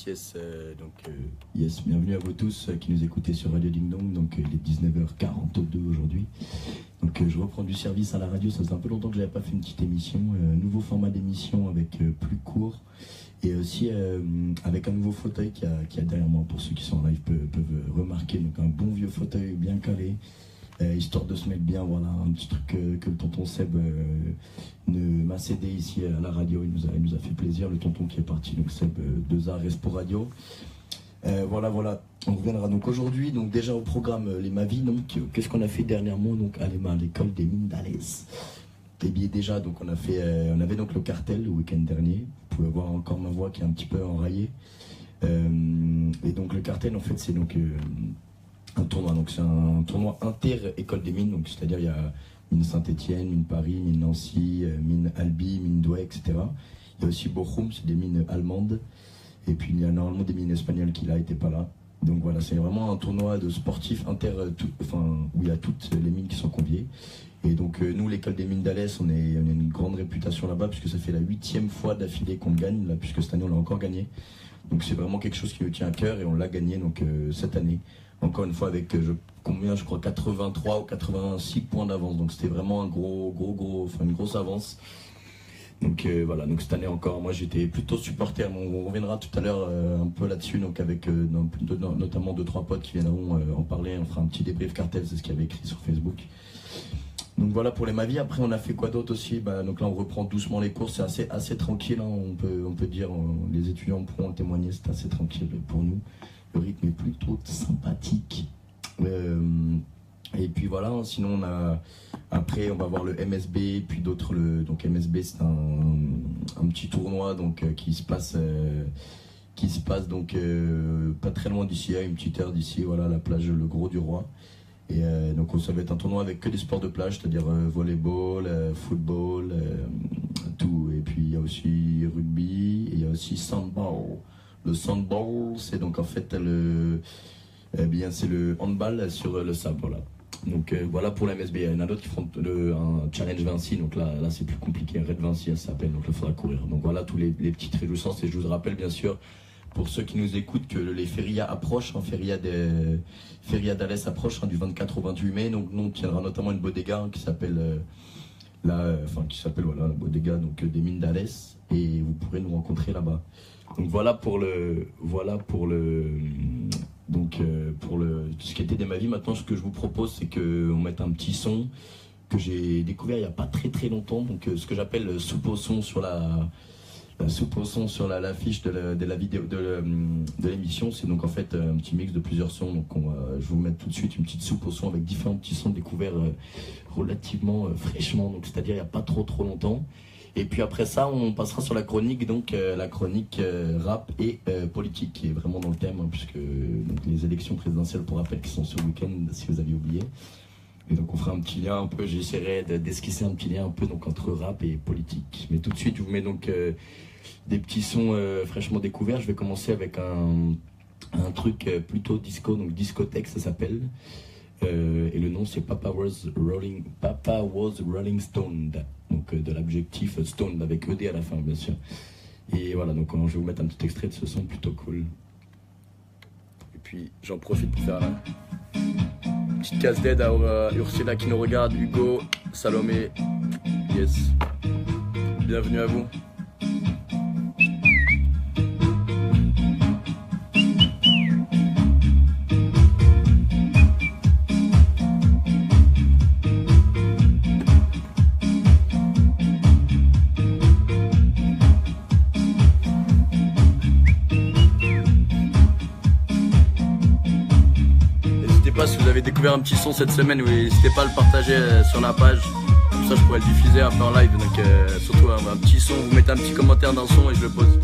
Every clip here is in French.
Yes, bienvenue à vous tous qui nous écoutez sur Radio Ding Dong. Donc il est 19h42 aujourd'hui. Donc je reprends du service à la radio. Ça faisait un peu longtemps que j'avais pas fait une petite émission. Nouveau format d'émission avec plus court et aussi avec un nouveau fauteuil qui a derrière moi. Pour ceux qui sont en live peuvent remarquer. Donc un bon vieux fauteuil bien calé. Histoire de se mettre bien, voilà, un petit truc que le tonton Seb m'a cédé ici à la radio. Il nous a fait plaisir, le tonton qui est parti, donc Seb de Zar Respo Radio. Voilà, on reviendra donc aujourd'hui, donc déjà au programme les Mavis, donc qu'est-ce qu'on a fait dernièrement, donc à l'école des mines d'Alès. Et bien déjà, donc on avait donc le cartel le week-end dernier. Vous pouvez voir encore ma voix qui est un petit peu enraillée. Et donc le cartel, en fait, c'est donc un tournoi, donc c'est un tournoi inter-école des mines, donc c'est-à-dire il y a mine Saint-Étienne, mine Paris, mine Nancy, mine Albi, mine Douai, etc. Il y a aussi Bochum, c'est des mines allemandes, et puis il y a normalement des mines espagnoles qui là étaient pas là. Donc voilà, c'est vraiment un tournoi de sportifs où il y a toutes les mines qui sont conviées. Et donc nous, l'école des mines d'Alès, on a une grande réputation là-bas, puisque ça fait la 8e fois d'affilée qu'on gagne, là, puisque cette année on l'a encore gagné. Donc c'est vraiment quelque chose qui nous tient à cœur, et on l'a gagné donc cette année. Encore une fois avec, je crois 83 ou 86 points d'avance. Donc c'était vraiment une grosse avance. Donc voilà, donc cette année encore, moi j'étais plutôt supporter. On reviendra tout à l'heure un peu là-dessus, donc avec notamment 2-3 potes qui viendront en parler. On fera un petit débrief cartel, c'est ce qu'il y avait écrit sur Facebook. Donc voilà pour les Mavis. Après on a fait quoi d'autre aussi, donc là on reprend doucement les cours, c'est assez tranquille, hein, on peut dire, les étudiants pourront témoigner, c'est assez tranquille pour nous. Le rythme est plutôt sympathique. Et puis voilà, sinon après on va voir le MSB, puis d'autres. Donc MSB c'est un petit tournoi donc, qui se passe donc pas très loin d'ici, à une petite heure d'ici, voilà, la plage Le Gros du Roi. Et donc ça va être un tournoi avec que des sports de plage, c'est-à-dire volleyball, football, tout. Et puis il y a aussi rugby, et il y a aussi sandball. Le sandball, c'est donc en fait c'est le handball sur le sable, voilà. Donc voilà pour la MSB. Il y en a d'autres qui font un challenge Vinci, donc là c'est plus compliqué, Red Vinci ça s'appelle, donc il faudra courir. Donc voilà tous les petites réjouissances, et je vous rappelle bien sûr, pour ceux qui nous écoutent, que les férias approchent, Feria d'Alès approche, du 24 au 28 mai, donc nous on tiendra notamment une bodega qui s'appelle la bodega donc, des mines d'Alès, et vous pourrez nous rencontrer là-bas. Donc voilà pour tout ce qui était des Mavis. Maintenant, ce que je vous propose, c'est qu'on mette un petit son que j'ai découvert il n'y a pas très longtemps, donc ce que j'appelle soupe au son sur l'affiche de la vidéo de l'émission. C'est donc en fait un petit mix de plusieurs sons. Donc je vais vous mettre tout de suite une petite soupe au son avec différents petits sons découverts relativement fraîchement, donc c'est-à-dire il n'y a pas trop longtemps. Et puis après ça, on passera sur la chronique, donc la chronique rap et politique, qui est vraiment dans le thème, hein, puisque donc, les élections présidentielles, pour rappel, qui sont ce week-end, si vous aviez oublié. Et donc on fera un petit lien un peu, j'essaierai d'esquisser un petit lien un peu donc, entre rap et politique. Mais tout de suite, je vous mets donc des petits sons fraîchement découverts. Je vais commencer avec un truc plutôt disco, donc discothèque ça s'appelle. Et le nom c'est Papa Was Rolling Stone, donc de l'objectif Stone avec ED à la fin bien sûr. Et voilà, donc je vais vous mettre un petit extrait de ce son plutôt cool. Et puis j'en profite pour faire une petite casse d'aide à Ursula qui nous regarde, Hugo, Salomé, yes, bienvenue à vous. Si vous avez découvert un petit son cette semaine, n'hésitez pas à le partager sur la page, comme ça je pourrais le diffuser un peu en live. Donc surtout un petit son, vous mettez un petit commentaire d'un son et je le pose.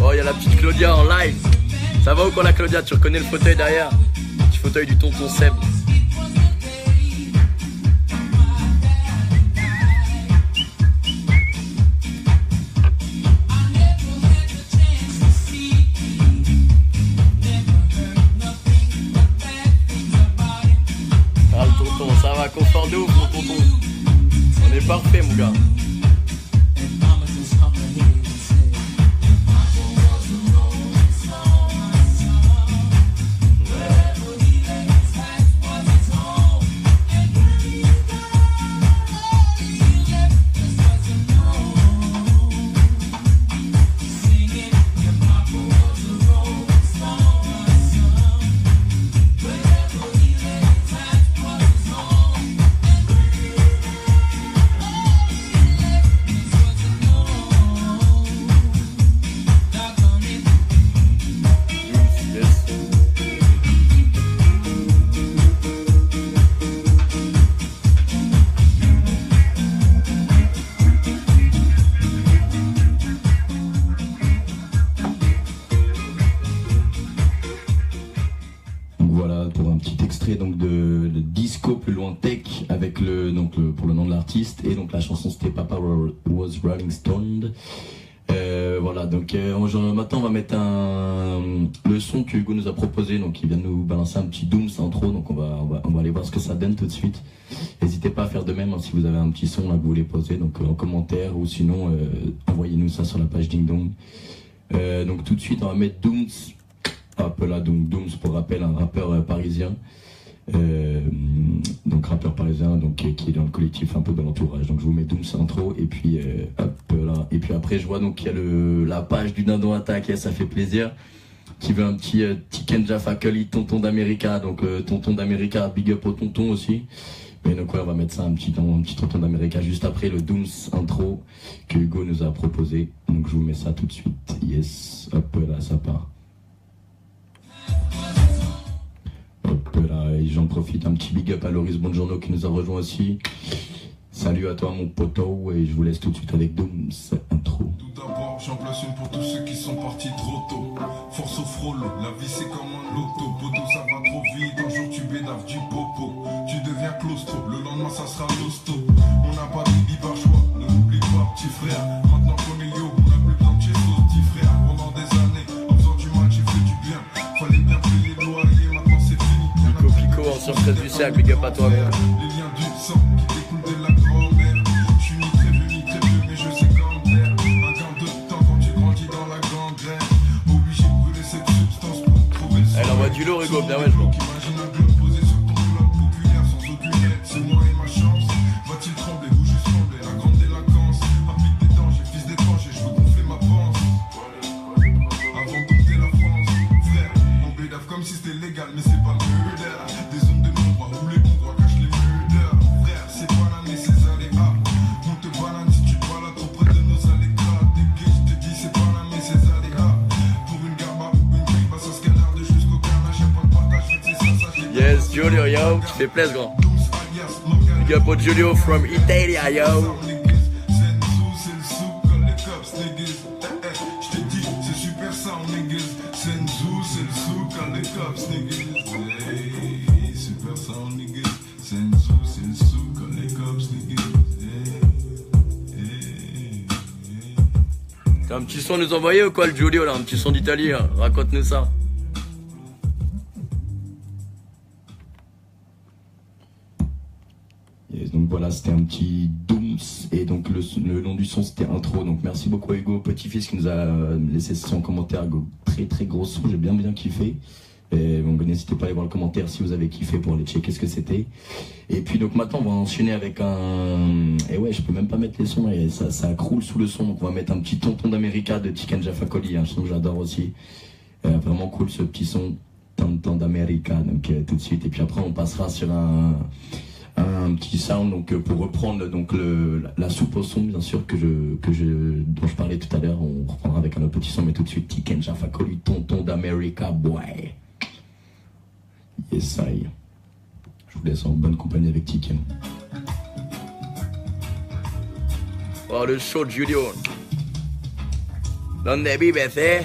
Oh, il y a la petite Claudia en live. Ça va ou quoi la Claudia? Tu reconnais le fauteuil derrière? Petit fauteuil du tonton Seb. fort de ouf, mon tonton. On est parfait, mon gars. Donc de Disco plus loin Tech avec pour le nom de l'artiste, et donc la chanson c'était Papa Was Rolling Stone. Voilà, donc maintenant on va mettre le son que Hugo nous a proposé, donc il vient de nous balancer un petit Dooms intro, donc on va aller voir ce que ça donne tout de suite. N'hésitez pas à faire de même, hein, si vous avez un petit son là que vous voulez poser, donc en commentaire, ou sinon envoyez-nous ça sur la page Ding Dong. Donc tout de suite on va mettre Dooms. Hop là, donc Dooms, pour rappel, un rappeur parisien. Donc rappeur parisien, donc qui est dans le collectif un peu de l'entourage. Donc je vous mets Dooms intro, et puis hop là. Et puis après je vois donc il y a la page du Dindon Attack, et ça fait plaisir, qui veut un petit Tiken Fakoli, tonton d'America. Donc tonton d'America, big up au tonton aussi. Mais donc ouais, on va mettre ça, un petit tonton d'America, juste après le Dooms intro que Hugo nous a proposé. Donc je vous mets ça tout de suite. Yes, hop là, ça part. Hop là, et j'en profite, un petit big up à Loris Bonjourno qui nous a rejoint aussi. Salut à toi mon poteau, et je vous laisse tout de suite avec Dooms intro. Tout d'abord, j'en place une pour tous ceux qui sont partis trop tôt. Force au frollo, la vie c'est comme un loto. Poteau, ça va trop vite, un jour tu bédaves du popo. Tu deviens claustro, le lendemain ça sera l'hosto. On n'a pas de bibi par choix, ne l'oublie pas petit frère. Maintenant qu'on est yo, on n'a plus besoin de chez sauce, petit frère. Pendant des années, en faisant du mal j'ai fait du bien. Fallait bien payer le loyer, maintenant c'est fini. Pico en surprise du cercle, big up à toi. Les liens du sang qui découlent de la grand-mère. Je suis ni très vieux, mais je sais quand faire. Un gain de temps quand tu grandis dans la gangrène. Obligé de brûler cette substance pour trouver le Elle envoie du lourd, Hugo, bien ouais, je vois. Imagine un globe posé sur ton globe populaire sans aucune aide. C'est moi et ma chance. Va-t-il trembler ou juste trembler? La grande délinquance. Rapide des dangers, fils d'étranger, je veux gonfler ma panse. Avant de dompter la France, frère, on bédave comme si c'était légal, mais c'est pas le murder. Des zones de non-droit où les bons droits cachent les murders. Frère, c'est banané ces aléas. On te banane si tu te balades trop près de nos aléas. Des gays, je te dis, c'est banané ces aléas. Pour une garba ou une grille, bah ça se canarde jusqu'au carnage. Y'a pas de partage, c'est ça, j'ai. Yes, Julio, yo, tu fais plaisir, grand. Big up au Julio from Italia, yo. T'as un petit son à nous envoyer ou quoi, le Julio, là? Un petit son d'Italie, hein. Raconte-nous ça. Yes, donc voilà, c'était un petit Dooms, et donc le nom du son c'était intro. Donc merci beaucoup à Hugo, petit-fils, qui nous a laissé son commentaire. Très très gros son, j'ai bien kiffé. Et donc n'hésitez pas à aller voir le commentaire si vous avez kiffé pour aller checker ce que c'était. Et puis donc maintenant on va enchaîner avec un... Et ouais, je peux même pas mettre les sons, et ça croule sous le son. Donc on va mettre un petit tonton d'America de Tiken Fakoli, un son que j'adore aussi. Vraiment cool ce petit son, tonton d'America, donc tout de suite. Et puis après on passera sur un petit sound, donc pour reprendre donc la soupe au son, bien sûr, dont je parlais tout à l'heure. On reprendra avec un autre petit son, mais tout de suite Tiken Fakoli, tonton d'America, boy. Yes, I. Je vous laisse en bonne compagnie avec Tiken. Oh, le show de Julio. Donde vives, eh?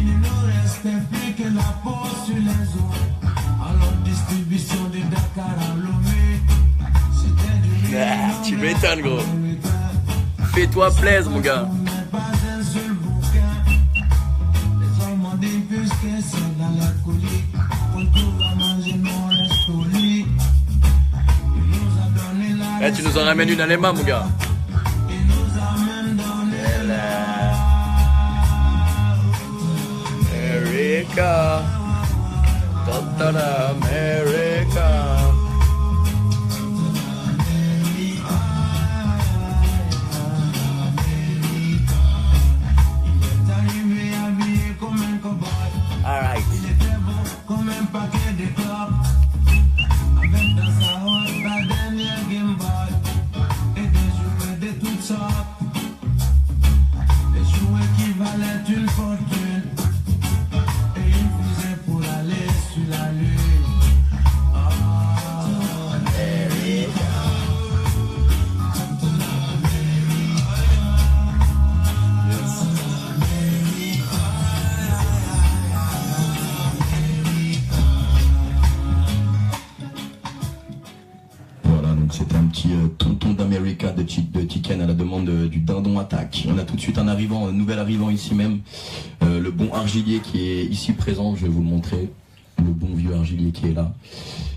Il ne nous reste plus que la Ah, tu m'étonnes, gros. Fais-toi plaisir, mon gars. Eh, tu nous en ramènes une à l'EMA, mon gars. America, Totala America. All right. C'était un petit tonton d'America de Tiken à la demande du Dindon Attack. On a tout de suite un nouvel arrivant ici même, le bon Argilier qui est ici présent, je vais vous le montrer. Le bon vieux Argilier qui est là.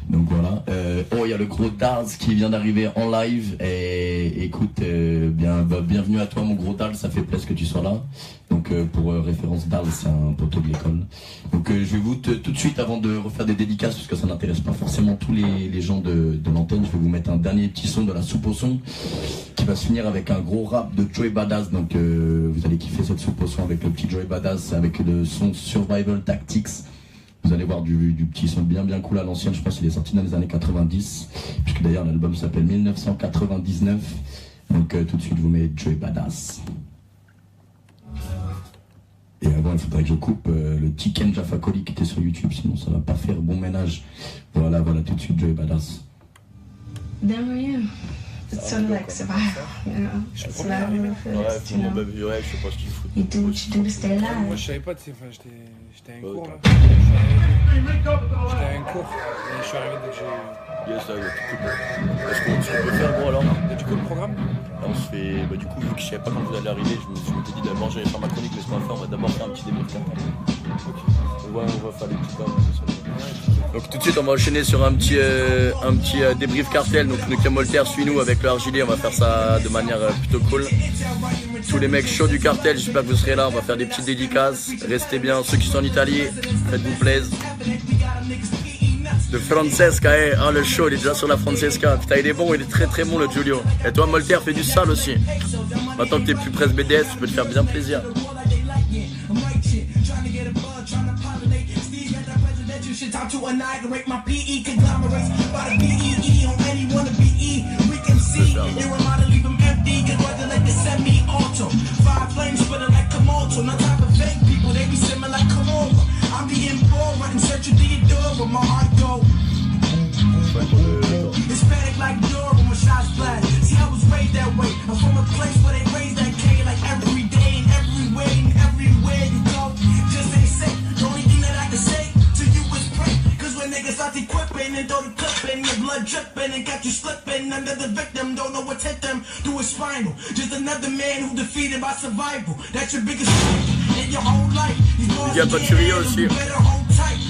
Donc voilà. Oh, il y a le gros Dals qui vient d'arriver en live. Et écoute, bienvenue à toi mon gros Dals, ça fait plaisir que tu sois là. Donc pour référence, Dals, c'est un poteau de l'école. Donc je vais vous tout de suite, avant de refaire des dédicaces, parce que ça n'intéresse pas forcément tous les gens de l'antenne, je vais vous mettre un dernier petit son de la soupe au son qui va se finir avec un gros rap de Joey Badass. Donc vous allez kiffer cette soupe au son avec le petit Joey Badass, avec le son Survival Tactics. Vous allez voir du petit son bien cool à l'ancienne, je pense qu'il est sorti dans les années 90, puisque d'ailleurs l'album s'appelle 1999. Donc tout de suite je vous mets Joey Badass. Et avant il faudrait que je coupe le Tiken Jaffa Coli qui était sur YouTube, sinon ça va pas faire bon ménage. Voilà tout de suite Joey Badass. It's sort of like survival, you know. Survival first, you know. Ouais, je sais pas ce qu'il faut. You do what you do to stay Moi alive. je savais pas, tu sais, enfin, j'étais à un cours là. J'étais à un cours et je suis arrivé dès que j'ai... Yes, là, il y a tout cool. Est-ce qu'on peut faire gros alors? Et du coup le programme? Là, on se fait, du coup, vu que je savais pas quand vous allez arriver, je m'étais dit d'abord j'allais faire ma chronique, mais ce qu'on va faire, on va d'abord faire un petit débrief. Ok. Ouais, on va faire des petits temps. Donc tout de suite on va enchaîner sur un petit débrief cartel. Donc Nuka Molter, suis-nous avec le Argilier, on va faire ça de manière plutôt cool. Tous les mecs chauds du cartel, j'espère que vous serez là, on va faire des petites dédicaces. Restez bien, ceux qui sont en Italie, faites-vous plaisir. De Francesca, oh le show, il est déjà sur la Francesca. Putain, il est bon, il est très bon le Giulio. Et toi Molter, fais du sale aussi. Maintenant que t'es plus presse BDS, tu peux te faire bien plaisir. Time to annihilate my PE conglomerates by the BEE on any wanna BE. Weak MC, you're a model, leave them empty. Cause rather like the semi-auto. Five flames spinning like Komodo. No type of fake people, they be similar like Corolla. I'm the import, right in search of Theodore, where my heart go. Hispanic like Dora, when my shots flash. See, I was raised that way. I'm from a place where they raise that K like every day and everywhere and everywhere you go. Just ain't safe. The only thing that I can say to you is pray. Cause when niggas start equipping and throw the clip in, your blood dripping and got you slipping under the victim. Don't know what's hit them through his spinal. Just another man who defeated by survival. That's your biggest strength in your whole life. Il y a pas de tuerie aussi.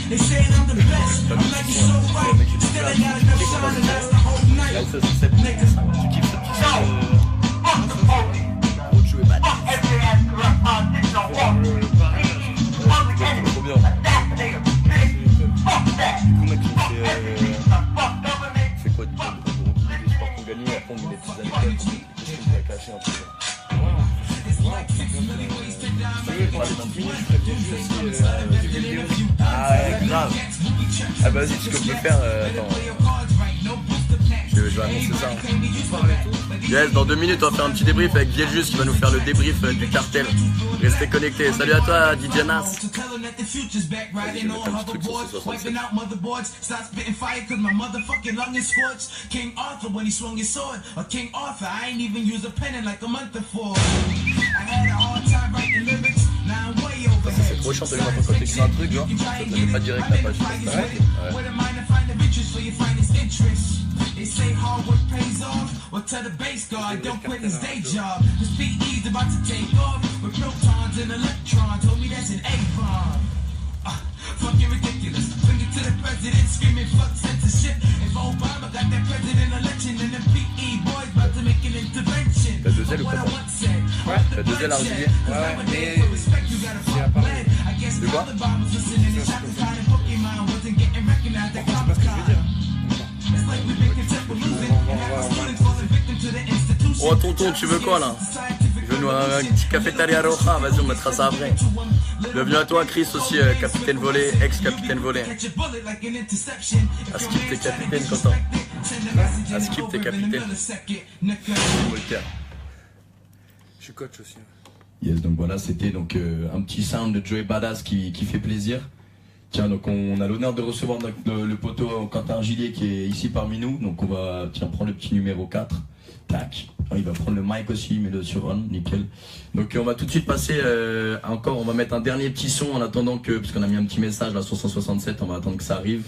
They saying I'm the best. I'm like you so right. Still I got enough shine and that's the whole night. Là, ça, c'est cette niggas. Tu kiffes ce petit gros Joey Badass. Trop bien. Du coup, mec, il fait quoi du sport qu'on gagnait, après on met des petites anecdotes. Qu'est-ce que vous avez caché un peu? Ah ouais, grave. Ah bah vas-y, ce qu'on peut faire, attends. Je vais annoncer ça. Yes, dans 2 minutes, on va faire un petit débrief avec Bielgus qui va nous faire le débrief du cartel. Restez connectés. Salut à toi, DJ Nas. C'est trop prochain, t'as vu maintenant quand t'écris un truc, genre, ça te met pas direct la page. Ouais. They say hard work pays off. Well, tell the base guard, don't quit his day job. This PE's about to take off with protons and electrons. Told me that's an A-bomb. Fucking ridiculous. Bring it to the president, screaming fuck censorship. If Obama got that president election, then the PE boys about to make an intervention. T'as deux ailes ou pas? Ouais, t'as deux ailes argilier. Ouais, mais c'est à Paris. De quoi? Oh tonton, tu veux quoi là? Je veux nous un petit cafétéria roja, vas-y on mettra ça après. Bienvenue à toi Chris aussi, capitaine volé, ex-capitaine volé. À skip t'es capitaine Quentin. À skip t'es capitaine. Voltaire. Je suis coach aussi. Yes, donc voilà, c'était donc un petit sound de Joey Badass qui fait plaisir. Tiens, donc on a l'honneur de recevoir le poteau Quentin Argilier qui est ici parmi nous. Donc on va prendre le petit numéro 4. Tac. Il va prendre le mic aussi, mais le sur on, nickel. Donc on va tout de suite passer encore, on va mettre un dernier petit son en attendant que, parce qu'on a mis un petit message là sur 167, on va attendre que ça arrive.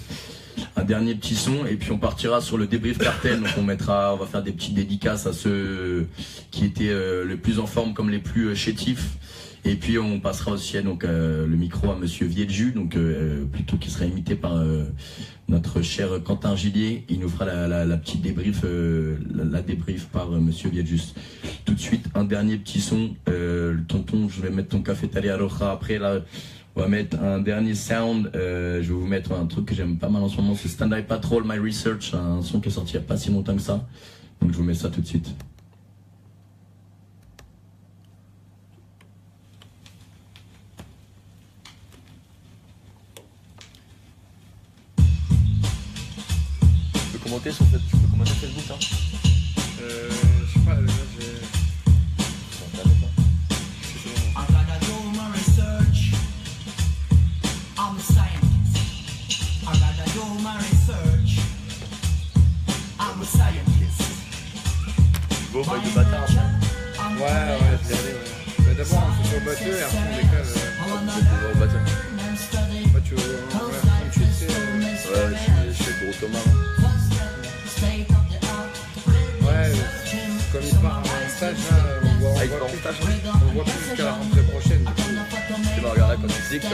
Un dernier petit son et puis on partira sur le débrief cartel. Donc on va faire des petites dédicaces à ceux qui étaient le plus en forme comme les plus chétifs. Et puis on passera aussi donc le micro à Monsieur Viedju, donc plutôt qui sera imité par notre cher Quentin Argilier. Il nous fera la petite débrief, la débrief par Monsieur Viedjus. Tout de suite un dernier petit son. Tonton, je vais mettre ton cafétéria roja après là. On va mettre un dernier sound. Je vais vous mettre un truc que j'aime pas mal en ce moment, c'est Stand Eye Patrol My Research, un son qui est sorti il n'y a pas si longtemps que ça. Donc je vous mets ça tout de suite. Tu peux commenter Facebook hein? Je sais pas, là j'ai... I gotta do my research. I'm a scientist. I gotta do my research. I'm a scientist. Beau bail de bâtard. Ouais, je l'ai regardé, ouais. Mais d'abord on fait sur le bateau et après on décale. Au bâtard. Moi tu vois, ouais, 38 c'est... Ouais, je suis gros Thomas. Ouais, comme il part en stage là, on voit plus jusqu'à la rentrée prochaine. Du coup. Tu vas regarder quand tu dis que ça,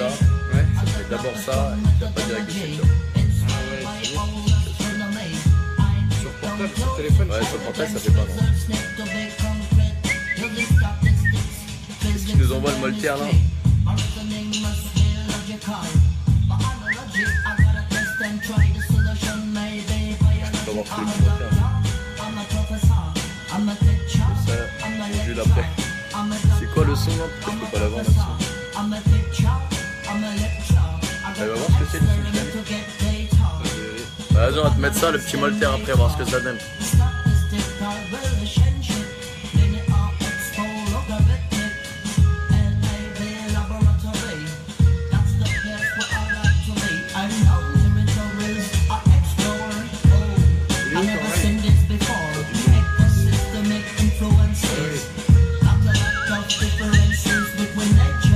Ouais. c'est d'abord ça, et tu vas pas direct de secteur. Ah ouais, c'est bon. Sur portable, sur téléphone. Ouais, sur le portail ça fait pas non. Qu'est-ce qu'il nous envoie le Moltaire là? On va voir tous les commentaires. Ça, j'ai vu l'après. C'est quoi le son là? Pourquoi je peux pas l'avoir là-dessus? Allez, on va voir ce que c'est le son qui arrive. Vas-y, on va te mettre ça, le petit Moltaire après, voir ce que ça donne.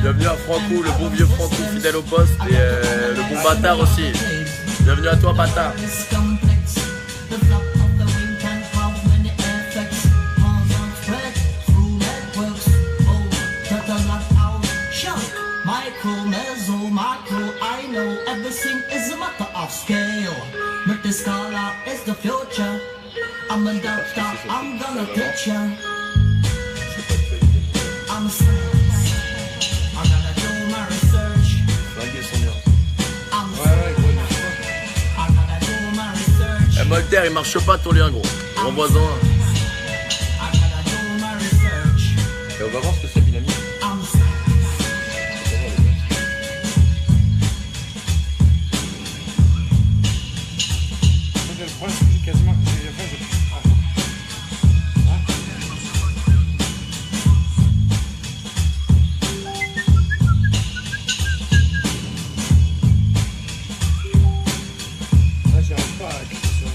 Bienvenue à Franco, le bon vieux Franco fidèle au poste et le bon bâtard aussi. Bienvenue à toi bâtard. Moltaire, il marche pas ton lien gros. Renvoie-en. Et on va voir ce que c'est Binami. Le problème c'est que quasiment j'arrive pas à cliquer sur...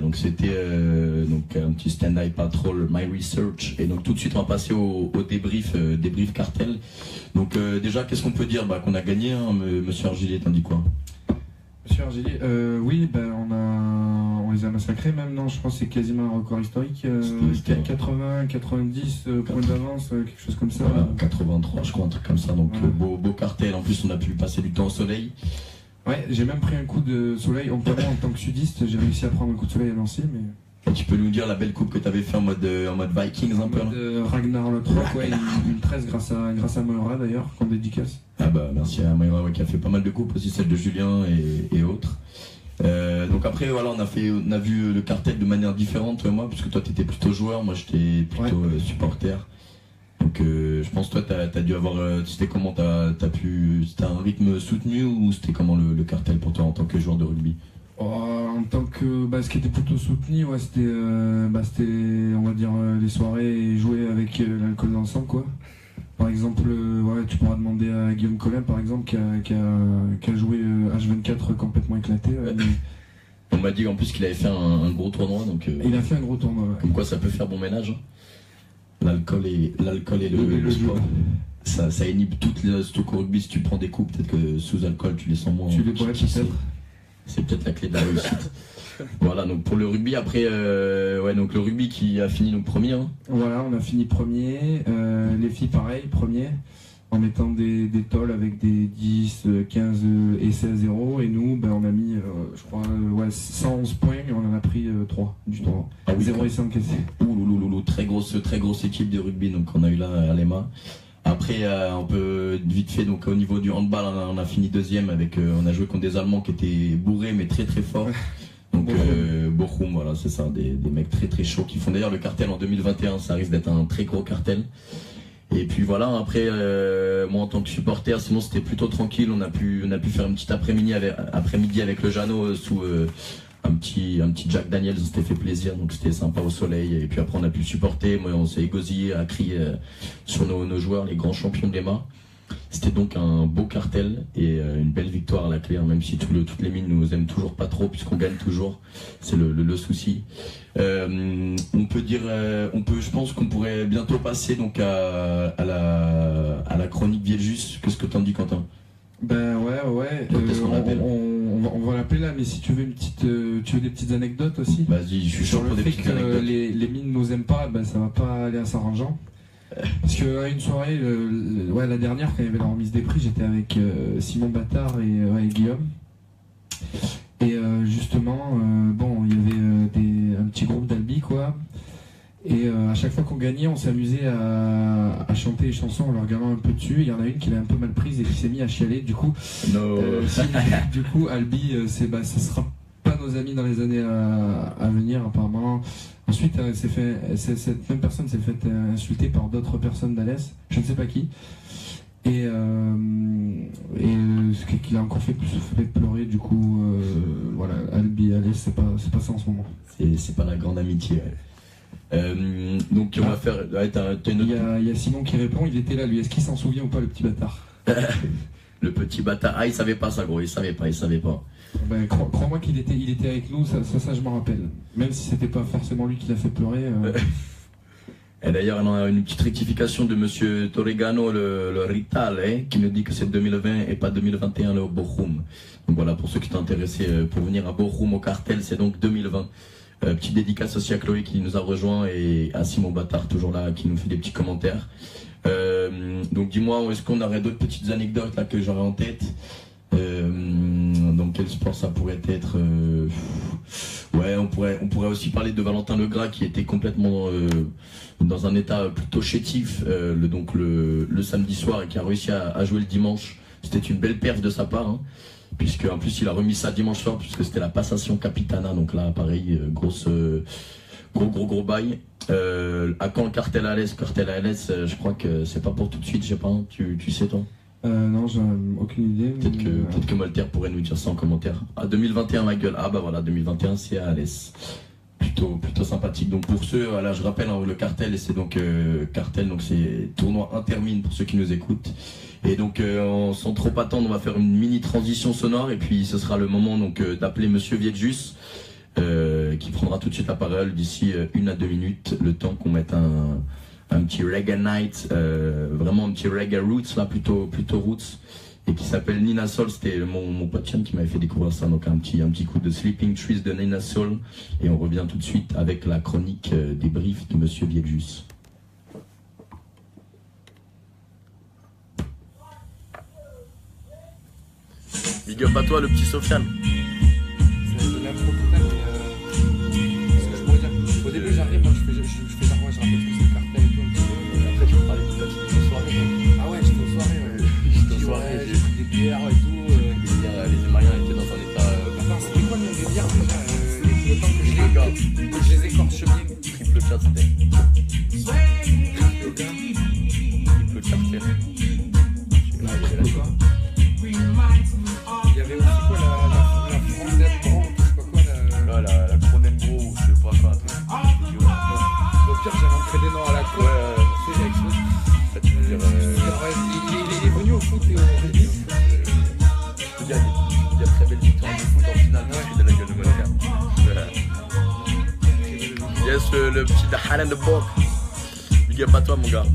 donc c'était donc un petit stand-by patrol, My Research. Et donc tout de suite on va passer au débrief cartel. Donc déjà qu'est-ce qu'on peut dire qu'on a gagné, hein, monsieur Argilé, t'en dis quoi? Monsieur Argilé, oui, on les a massacrés même, non, je pense que c'est quasiment un record historique, 80, 90 points d'avance, quelque chose comme ça. Voilà, 83 je crois, un truc comme ça, donc beau cartel, en plus on a pu passer du temps au soleil. Ouais, j'ai même pris un coup de soleil, en tant que sudiste, j'ai réussi à prendre un coup de soleil à Nancy, mais... Et tu peux nous dire la belle coupe que tu avais fait en mode Vikings un peu? Ragnar Lothbrok, ouais, une 13 grâce à Moira d'ailleurs, qu'on dédicace. Ah bah merci à Moira qui a fait pas mal de coupes aussi, celle de Julien et autres. Donc après voilà, on a vu le cartel de manière différente, moi, parce que toi t'étais plutôt joueur, moi j'étais plutôt supporter. Donc je pense que toi t'as dû avoir, c'était comment, c'était un rythme soutenu ou c'était comment le cartel pour toi en tant que joueur de rugby? En tant que ce qui était plutôt soutenu, ouais, c'était on va dire les soirées et jouer avec l'alcool dans le sang, quoi. Par exemple, tu pourras demander à Guillaume Collin par exemple qui a joué H24 complètement éclaté. On m'a dit en plus qu'il avait fait un gros tournoi, donc il a fait un gros tournoi, ouais. Comme quoi ça peut faire bon ménage, hein. L'alcool et le sport. Ça inhibe toutes les au rugby. Si tu prends des coups, peut-être que sous alcool tu les sens moins. Tu les bois peut-être. C'est peut-être la clé de la réussite. Voilà, donc pour le rugby, après, donc le rugby qui a fini donc premier. Hein. Voilà, on a fini premier. Les filles, pareil, premier. En mettant des tolls avec des 10, 15 et 16-0. Et nous, on a mis, je crois, 111 points et on en a pris 3 du tournoi. Ah oui, 0 et 5 encaissés. Ouh, très grosse équipe de rugby donc on a eu là à l'EMA. Après, on peut vite fait, donc au niveau du handball, on a fini deuxième avec, on a joué contre des Allemands qui étaient bourrés mais très forts. Donc Bochum, voilà, c'est ça, des mecs très chauds qui font d'ailleurs le cartel en 2021, ça risque d'être un très gros cartel. Et puis voilà, après, moi en tant que supporter, sinon c'était plutôt tranquille, on a pu faire une petite après-midi avec le Jeannot sous un petit Jack Daniels, on s'était fait plaisir, donc c'était sympa au soleil. Et puis après on a pu supporter, moi on s'est égosillé à crier sur nos joueurs, les grands champions de l'EMA. C'était donc un beau cartel et une belle victoire à la clé, hein, même si toutes les mines nous aiment toujours pas trop puisqu'on gagne toujours, c'est le souci. On peut dire, je pense qu'on pourrait bientôt passer donc à la chronique Vieljus. Qu'est-ce que t'en dis, Quentin? Ouais. On va l'appeler là, mais si tu veux tu veux des petites anecdotes aussi. Vas-y, je suis chaud pour des petites anecdotes. Les mines nous aiment pas, ça va pas aller à s'arrangeant. Parce qu'à une soirée, la dernière, quand il y avait la remise des prix, j'étais avec Simon Bâtard et Guillaume. Et justement, il y avait un petit groupe d'Albi, quoi. Et à chaque fois qu'on gagnait, on s'amusait à chanter les chansons en leur regardant un peu dessus. Il y en a une qui l'a un peu mal prise et qui s'est mis à chialer. Du coup, Albi, ça sera pas nos amis dans les années à venir, apparemment. Ensuite, cette même personne s'est fait insulter par d'autres personnes d'Alès, je ne sais pas qui. Et ce qui l'a encore fait pleurer, du coup, Albi, Alès, c'est pas ça en ce moment. C'est pas la grande amitié. Donc on va faire. Il y a Simon qui répond, il était là lui, est-ce qu'il s'en souvient ou pas, le petit bâtard? Le petit bâtard, il savait pas ça, gros, il savait pas. Crois-moi qu'il était avec nous, ça je m'en rappelle. Même si c'était pas forcément lui qui l'a fait pleurer. Et d'ailleurs, on a une petite rectification de monsieur Torregano, le Rital, qui nous dit que c'est 2020 et pas 2021 le Bochum. Donc voilà, pour ceux qui sont intéressés pour venir à Bochum au cartel, c'est donc 2020. Petite dédicace aussi à Chloé qui nous a rejoint et à Simon Bâtard toujours là qui nous fait des petits commentaires. Donc dis-moi, est-ce qu'on aurait d'autres petites anecdotes là que j'aurais en tête? Donc quel sport ça pourrait être? On pourrait aussi parler de Valentin Legras qui était complètement dans un état plutôt chétif le samedi soir et qui a réussi à jouer le dimanche. C'était une belle perf de sa part, hein, puisque en plus il a remis ça dimanche soir puisque c'était la passation capitana, donc là pareil, gros bail. À quand le cartel à l'Est? Je crois que c'est pas pour tout de suite, je sais pas, hein, tu sais toi? Non, j'ai aucune idée. Peut-être que Molter pourrait nous dire ça en commentaire. 2021 ma gueule, 2021 c'est à Alès. Plutôt sympathique. Donc pour ceux, voilà, je rappelle, hein, le cartel, c'est donc cartel, donc c'est tournoi intermine pour ceux qui nous écoutent. Et donc sans trop attendre, on va faire une mini transition sonore et puis ce sera le moment donc d'appeler Monsieur Vieljus, qui prendra tout de suite la parole d'ici 1 à 2 minutes, le temps qu'on mette un petit reggae night, vraiment un petit reggae roots là, plutôt roots, et qui s'appelle Nina Soul. C'était mon pote Chan qui m'avait fait découvrir ça, donc un petit coup de Sleeping Trees de Nina Soul, et on revient tout de suite avec la chronique des briefs de Monsieur Viejus. Big up à toi, le petit Sofiane. Au début j'arrive, moi je fais genre ouais, je rappelle que c'est le cartel et tout un petit peu. Après tu peux parler de la soirée. Ah ouais, j'étais aux soirées, ouais. J'étais aux soirées, J'ai pris des bières et tout. les Émariens étaient dans un état. Attends, c'était quoi le nom des bières déjà le temps que je les écorche bien. Triple chat, c'était. Triple chat, c'était. Il y avait aussi quoi la Frondette Bro, je sais pas quoi la... Ouais, la Cronenbro ou je sais pas quoi. Au pire j'avais entré des noms à la cour, c'est avec ça. Il est venu au foot et au rugby. Il y a très belle victoire de foot en finale, parce que de la gueule de Monaco. Yes, le petit Dahan and the Bock. Big up à toi, mon gars.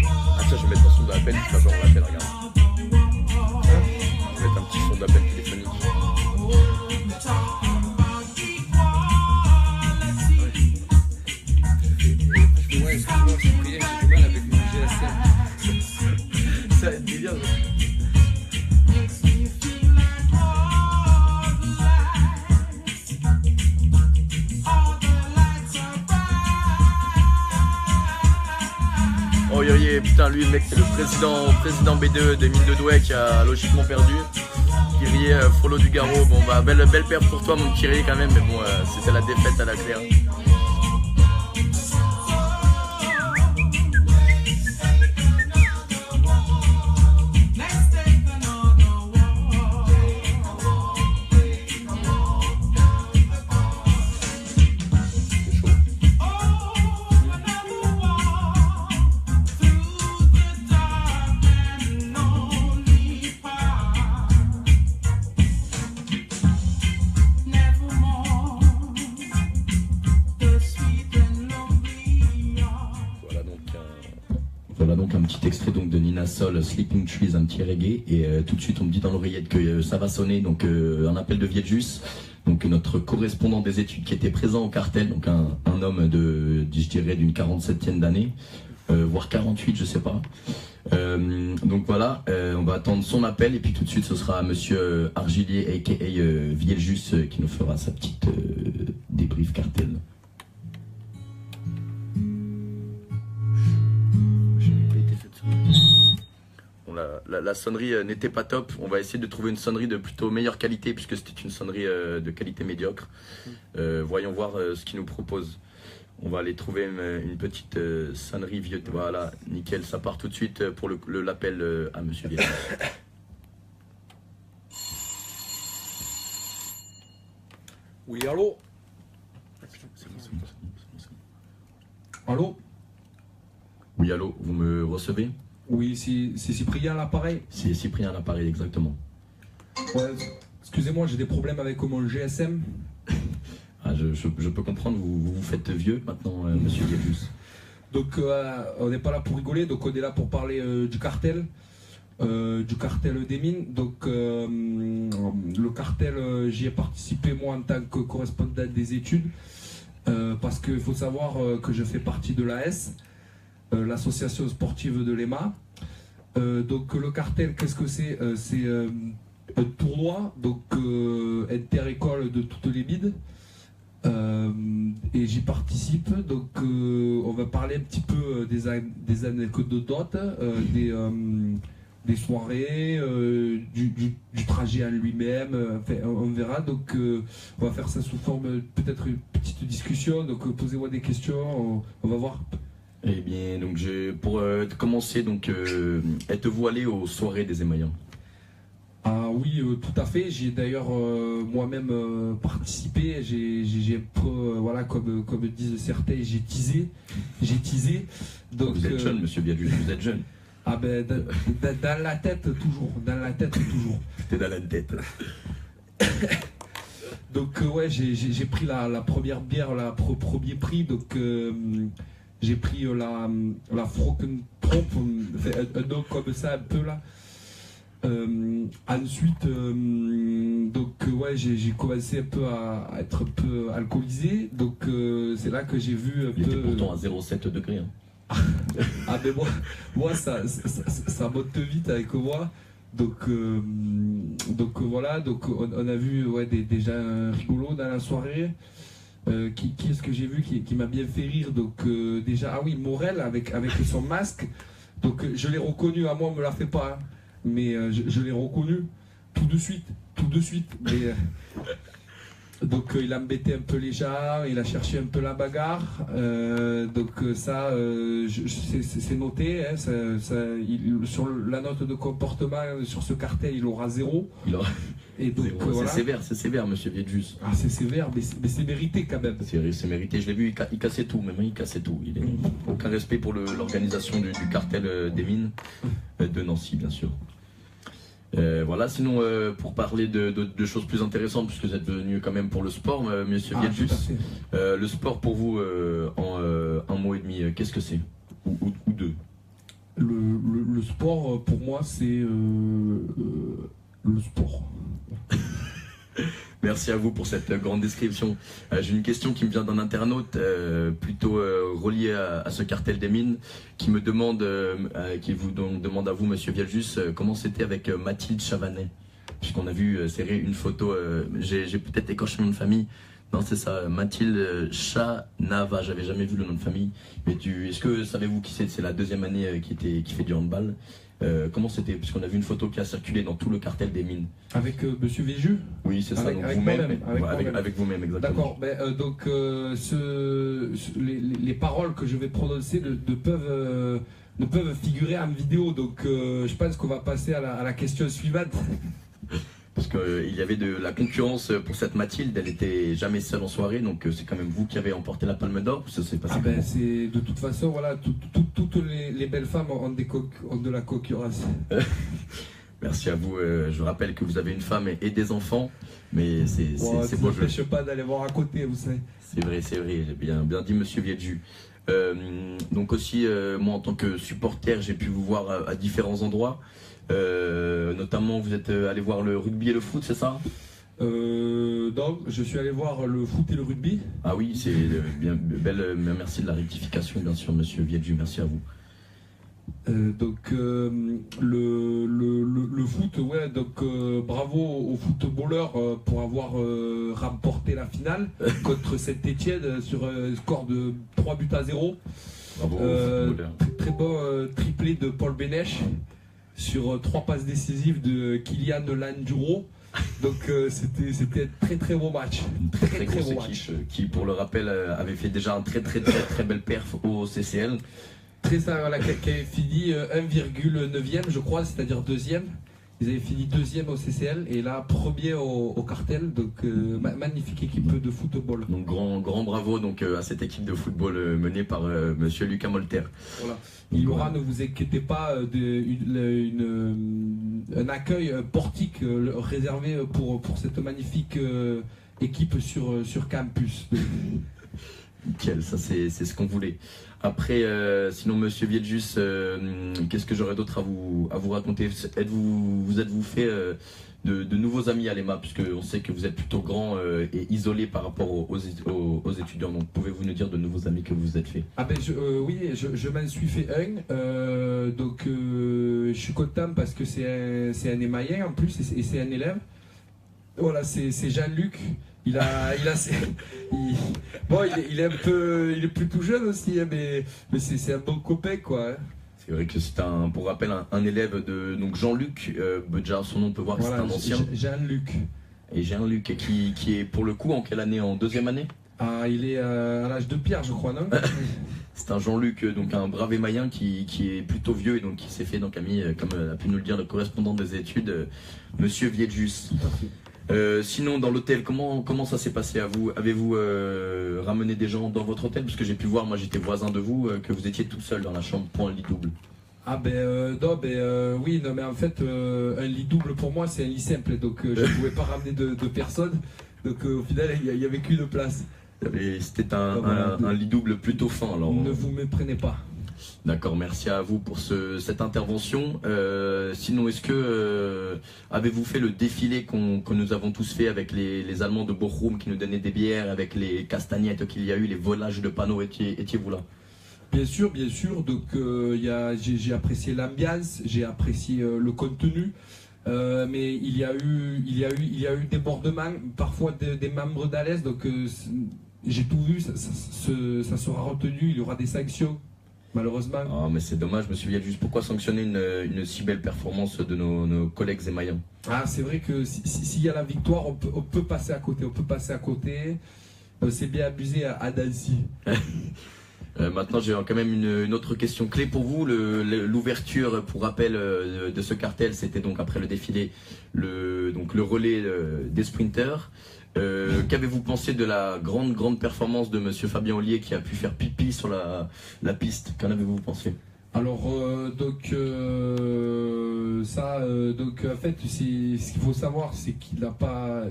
Ah, tiens, je vais mettre un son d'appel, je sais pas comment on l'appelle, regarde. Je vais mettre un petit son d'appel téléphonique. Ouais, excuse-moi, j'ai prié, j'ai du mal avec mon GSM. Ça va être délire. Oh yo yo, putain, lui, le mec, c'est le président B2 des mines de Douai qui a logiquement perdu. Kyrie, follow du Garo. Bon, bah, belle perte pour toi, mon Kyrie, quand même, mais bon, c'était la défaite à la claire. Extrait donc de Nina Soul, Sleeping Trees, un petit reggae, et tout de suite on me dit dans l'oreillette que ça va sonner, donc un appel de Viejus, donc notre correspondant des études qui était présent au cartel, donc un homme de, je dirais, d'une 47e d'année, voire 48, je sais pas. Donc voilà, on va attendre son appel, et puis tout de suite ce sera Monsieur Argilier aka Viejus qui nous fera sa petite débrief cartel. Bon, la sonnerie n'était pas top. On va essayer de trouver une sonnerie de plutôt meilleure qualité puisque c'était une sonnerie de qualité médiocre. Voyons voir ce qu'ils nous proposent. On va aller trouver une petite sonnerie vieux. Voilà, nickel, ça part tout de suite pour l'appel à Monsieur Viejus. Oui, allô? Allô? Oui, allô, vous me recevez? Oui, c'est Cyprien à l'appareil. C'est Cyprien à l'appareil, exactement. Ouais, excusez-moi, j'ai des problèmes avec mon GSM. Ah, je peux comprendre, vous vous faites vieux maintenant, Monsieur Viejus. Donc, on n'est pas là pour rigoler, donc on est là pour parler du cartel des mines. Donc, le cartel, j'y ai participé moi en tant que correspondant des études, parce qu'il faut savoir que je fais partie de l'AS. L'association sportive de l'EMA. Donc le cartel, qu'est-ce que c'est? C'est un tournoi donc inter-école de toutes les bides, et j'y participe. Donc on va parler un petit peu des anecdotes, des soirées, du trajet en lui-même. Enfin, on verra. Donc on va faire ça sous forme peut-être une petite discussion. Donc posez-moi des questions, on va voir. Eh bien, donc pour commencer, donc êtes-vous allé aux soirées des Émaillants? Ah oui, tout à fait. J'ai d'ailleurs moi-même participé. J'ai un peu, voilà, comme disent certains, j'ai teasé. Donc, vous êtes jeune, Monsieur Viejus, vous êtes jeune. Ah ben, dans la tête toujours. Dans la tête toujours. C'était dans la tête. Donc ouais, j'ai pris la première bière, premier prix, donc j'ai pris la Frockentrop, un nom comme ça un peu là. Ensuite, donc ouais, j'ai commencé un peu à être un peu alcoolisé, donc c'est là que j'ai vu un Il peu. était pourtant à 0,7 degrés. Hein. Ah mais moi ça monte vite avec moi. Donc voilà, donc on a vu ouais, des gens rigolos dans la soirée. Qui est-ce que j'ai vu qui m'a bien fait rire? Donc déjà, ah oui, Morel avec son masque. Donc je l'ai reconnu, à moi on me l'a fait pas, hein, mais je l'ai reconnu tout de suite. Mais, donc il a embêté un peu les gens, il a cherché un peu la bagarre. Donc ça, c'est noté. Hein, sur la note de comportement, sur ce cartel, il aura 0. Et donc, voilà. C'est sévère, monsieur Viedjus. Ah, c'est sévère, mais c'est mérité quand même. C'est mérité, je l'ai vu, il cassait tout, même il cassait tout. Il n'a aucun respect pour l'organisation du cartel des mines de Nancy, bien sûr. Voilà, sinon pour parler de choses plus intéressantes, puisque vous êtes venu quand même pour le sport, monsieur Viedjus, le sport pour vous, en un mot et demi, qu'est-ce que c'est ou deux? Le sport, pour moi, c'est le sport. Merci à vous pour cette grande description. J'ai une question qui me vient d'un internaute, plutôt relié à ce cartel des mines, qui me demande, qui vous demande à vous, monsieur Viedjus, comment c'était avec Mathilde Chavanet, puisqu'on a vu serrer une photo. J'ai peut-être écorché le nom de famille. Non, c'est ça, Mathilde Chanava. J'avais jamais vu le nom de famille. Mais est-ce que savez-vous qui c'est? C'est la deuxième année qui fait du handball. Comment c'était? Puisqu'on a vu une photo qui a circulé dans tout le cartel des mines. Avec monsieur Viedjus? Oui, c'est ça, avec vous-même. moi-même. Avec vous-même, exactement. D'accord, donc les paroles que je vais prononcer ne peuvent figurer en vidéo, donc je pense qu'on va passer à la question suivante. Parce qu'il y avait de la concurrence pour cette Mathilde, elle était jamais seule en soirée, donc c'est quand même vous qui avez emporté la Palme d'Or. Ça s'est passé comment? C'est de toute façon, voilà, toutes les belles femmes ont de la concurrence. Merci à vous. Je rappelle que vous avez une femme et des enfants, mais c'est beau. Ça ne m'empêche pas d'aller voir à côté, vous savez. C'est vrai, j'ai bien dit, monsieur Viedjus. Donc aussi, moi en tant que supporter, j'ai pu vous voir à différents endroits. Notamment, vous êtes allé voir le rugby et le foot, c'est ça? Donc, je suis allé voir le foot et le rugby. Ah oui, c'est bien belle. Merci de la rectification, bien sûr, monsieur Viedjus. Merci à vous. Donc le foot, ouais, donc bravo aux footballeurs pour avoir remporté la finale contre Saint-Étienne sur un score de 3-0. Bravo aux footballeurs. Très bon triplé de Paul Bénèche sur 3 passes décisives de Kylian Landuro. Donc c'était un très beau match. Une très grosse équipe qui, pour le rappel, avait fait déjà un très belle perf au CCL. Voilà, qui avait fini 1,9e, je crois, c'est-à-dire 2e. Ils avaient fini 2e au CCL et là premier au cartel. Donc magnifique équipe de football. Donc grand bravo donc à cette équipe de football menée par monsieur Lucas Molter. Voilà. Il y aura, ne vous inquiétez pas, un accueil portique réservé pour cette magnifique équipe sur campus. Nickel, ça c'est ce qu'on voulait. Après, sinon monsieur Viedjus, qu'est-ce que j'aurais d'autre à vous raconter? Êtes-vous fait de nouveaux amis à l'EMA, puisque on sait que vous êtes plutôt grand et isolé par rapport aux étudiants, donc pouvez-vous nous dire de nouveaux amis que vous vous êtes fait? Ah ben oui, je m'en suis fait un, donc je suis content parce que c'est un émaillien en plus et c'est un élève. Voilà, c'est Jean-Luc. Il est plutôt jeune aussi, hein, mais c'est un bon copain, quoi. Hein. C'est vrai que c'est pour rappel, un élève de donc Jean-Luc, déjà son nom on peut voir que voilà, c'est un ancien. Jean-Luc. Et Jean-Luc qui est pour le coup en quelle année? En 2e année? Ah, il est à l'âge de Pierre, je crois, non? C'est un Jean-Luc, donc un brave émaillien qui est plutôt vieux et donc qui s'est fait donc ami, comme a pu nous le dire le correspondant des études, monsieur Viedjus. Tout à fait. Sinon dans l'hôtel, comment ça s'est passé à vous? Avez-vous ramené des gens dans votre hôtel? Parce que j'ai pu voir, moi j'étais voisin de vous, que vous étiez tout seul dans la chambre pour un lit double. Ah oui, non mais en fait un lit double pour moi c'est un lit simple, donc je ne pouvais pas ramener de personnes. Donc au final, il n'y avait qu'une place. C'était un lit double plutôt fin. Alors, Ne vous méprenez pas. D'accord, merci à vous pour cette intervention. Sinon, est-ce que avez-vous fait le défilé que nous avons tous fait avec les Allemands de Bochum qui nous donnaient des bières, avec les castagnettes qu'il y a eu, les volages de panneaux, étiez-vous là? Bien sûr, bien sûr. Donc j'ai apprécié l'ambiance, j'ai apprécié le contenu. Mais il y a eu débordement, parfois des membres d'Alès. Donc j'ai tout vu, ça sera retenu, il y aura des sanctions. Malheureusement. Ah, mais c'est dommage, monsieur Vielle-Juste. Pourquoi sanctionner une si belle performance de nos collègues émaillants? Ah, c'est vrai que s'il y a la victoire, on peut passer à côté. C'est bien abusé à Nancy. Maintenant, j'ai quand même une autre question clé pour vous. L'ouverture, pour rappel, de ce cartel, c'était donc après le défilé, le relais des sprinters. Qu'avez-vous pensé de la grande performance de monsieur Fabien Ollier qui a pu faire pipi sur la piste? Qu'en avez-vous pensé? Alors en fait, ce qu'il faut savoir, c'est qu'il n'a pas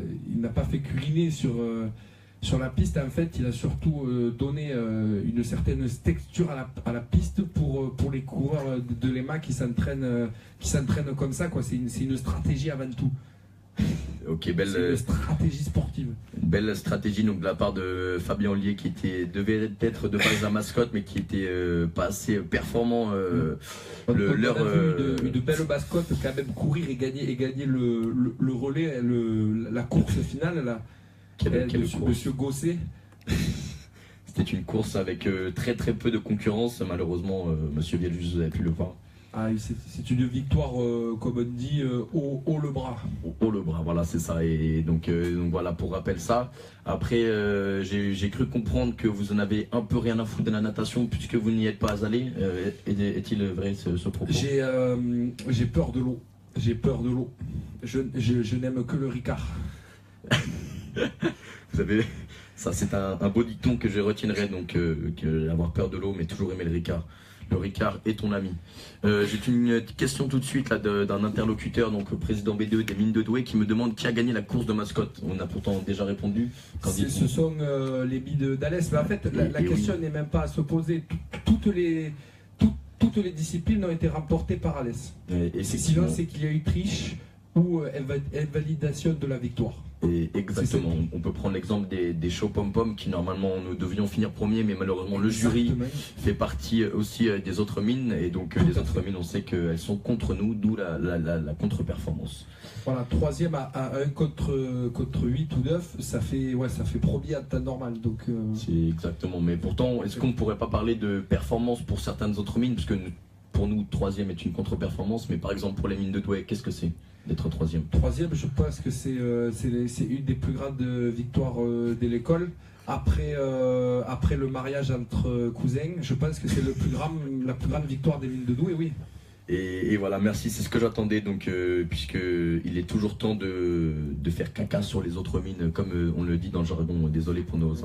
fait curiner sur la piste. En fait, il a surtout donné une certaine texture à la piste pour les coureurs de l'EMA qui s'entraînent comme ça, quoi. C'est une stratégie avant tout. Ok, c'est une stratégie sportive. Une belle stratégie donc, de la part de Fabien Ollier qui devait être de base la mascotte mais qui était pas assez performant. On a vu une belle mascotte quand même courir et gagner le relais, la course finale là. Monsieur Gosset. C'était une course avec très peu de concurrence. Malheureusement, monsieur Vielle-Juste, vous avez pu le voir. Ah, c'est une victoire, comme on dit, haut le bras. Haut le bras, voilà, c'est ça. Et donc voilà, pour rappel ça. Après, j'ai cru comprendre que vous en avez un peu rien à foutre de la natation puisque vous n'y êtes pas allé. Est-il vrai ce propos? J'ai peur de l'eau. J'ai peur de l'eau. Je n'aime que le Ricard. Vous avez... Ça, c'est un beau dicton que je retiendrai, donc avoir peur de l'eau, mais toujours aimer le Ricard. Le Ricard est ton ami. J'ai une question tout de suite là d'un interlocuteur, donc le président B2 des Mines de Douai, qui me demande qui a gagné la course de mascotte. On a pourtant déjà répondu. Ce sont les Mines d'Alès. Mais en fait, la question n'est même pas à se poser. Toutes les disciplines ont été remportées par Alès. Sinon, c'est qu'il y a eu triche ou invalidation de la victoire. Et exactement, on peut prendre l'exemple des shows pom-pom qui normalement nous devions finir premier, mais malheureusement le jury fait partie aussi des autres mines, et donc les autres mines on sait qu'elles sont contre nous, d'où la contre-performance. Voilà, troisième à 1 contre 8 ou 9, ça fait premier en temps normal. C'est exactement, mais pourtant est-ce qu'on ne pourrait pas parler de performance pour certaines autres mines, parce que pour nous troisième est une contre-performance, mais par exemple pour les mines de Douai, qu'est-ce que c'est d'être troisième? Troisième, je pense que c'est une des plus grandes victoires de l'école. Après le mariage entre cousins, je pense que c'est la plus grande victoire des mines de Douai, oui. Et voilà, merci, c'est ce que j'attendais, donc puisqu'il est toujours temps de faire caca sur les autres mines, comme on le dit dans le jargon. Désolé pour nos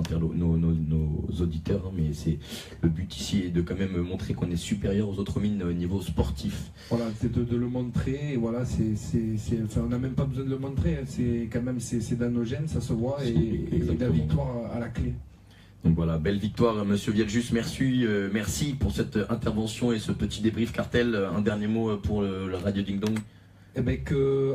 auditeurs, hein, mais le but ici est de quand même montrer qu'on est supérieur aux autres mines au niveau sportif. Voilà, c'est de le montrer, et voilà, on n'a même pas besoin de le montrer, hein, c'est dans nos gènes, ça se voit, et la victoire à la clé. Donc voilà, belle victoire, monsieur Vielle-Juste. Merci pour cette intervention et ce petit débrief cartel. Un dernier mot pour le Radio Ding Dong. Eh bien, que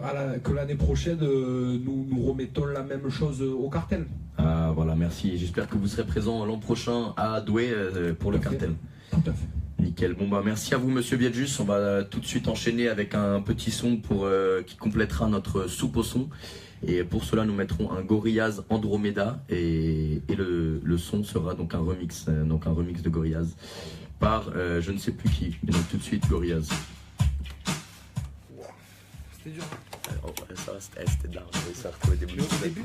l'année prochaine, nous remettons la même chose au cartel. Ah voilà, merci. J'espère que vous serez présent l'an prochain à Douai pour le cartel. Tout à fait. Nickel. Bon bah merci à vous, monsieur Vielle-Juste. On va tout de suite enchaîner avec un petit son qui complétera notre soupe au son. Et pour cela, nous mettrons un Gorillaz Andromeda et le son sera donc un remix de Gorillaz par je ne sais plus qui. Et donc tout de suite Gorillaz. C'était dur. C'était de l'art, j'ai réussi à retrouver des bouts. Au début,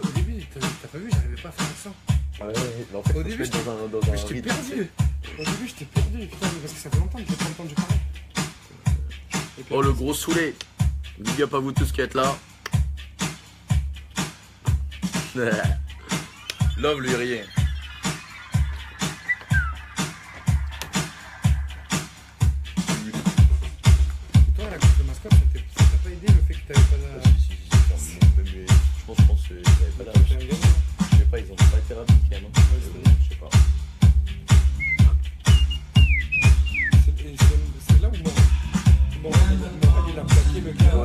t'as pas vu, j'arrivais pas à faire ça. Ouais, en fait, au début, j'étais dans un j'étais perdu. Au début, j'étais perdu, putain, parce que ça fait longtemps que je n'ai pas entendu parler. Oh, le gros saoulé. Big up à vous tous qui êtes là. Love lui rien. Toi, la course de mascotte, ça t'a pas aidé le fait que t'avais pas la... Je pense que j'avais pas la...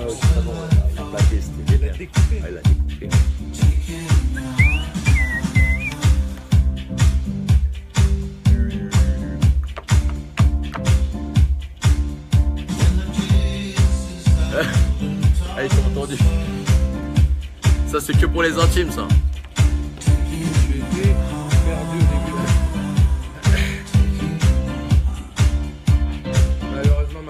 ouais, c'est bon, il a plaqué, c'était bien. Découpé. Ah, il a découpé. Ah, ils sont entendus. Ça, c'est que pour les intimes, ça. J'ai été perdu au début. Malheureusement.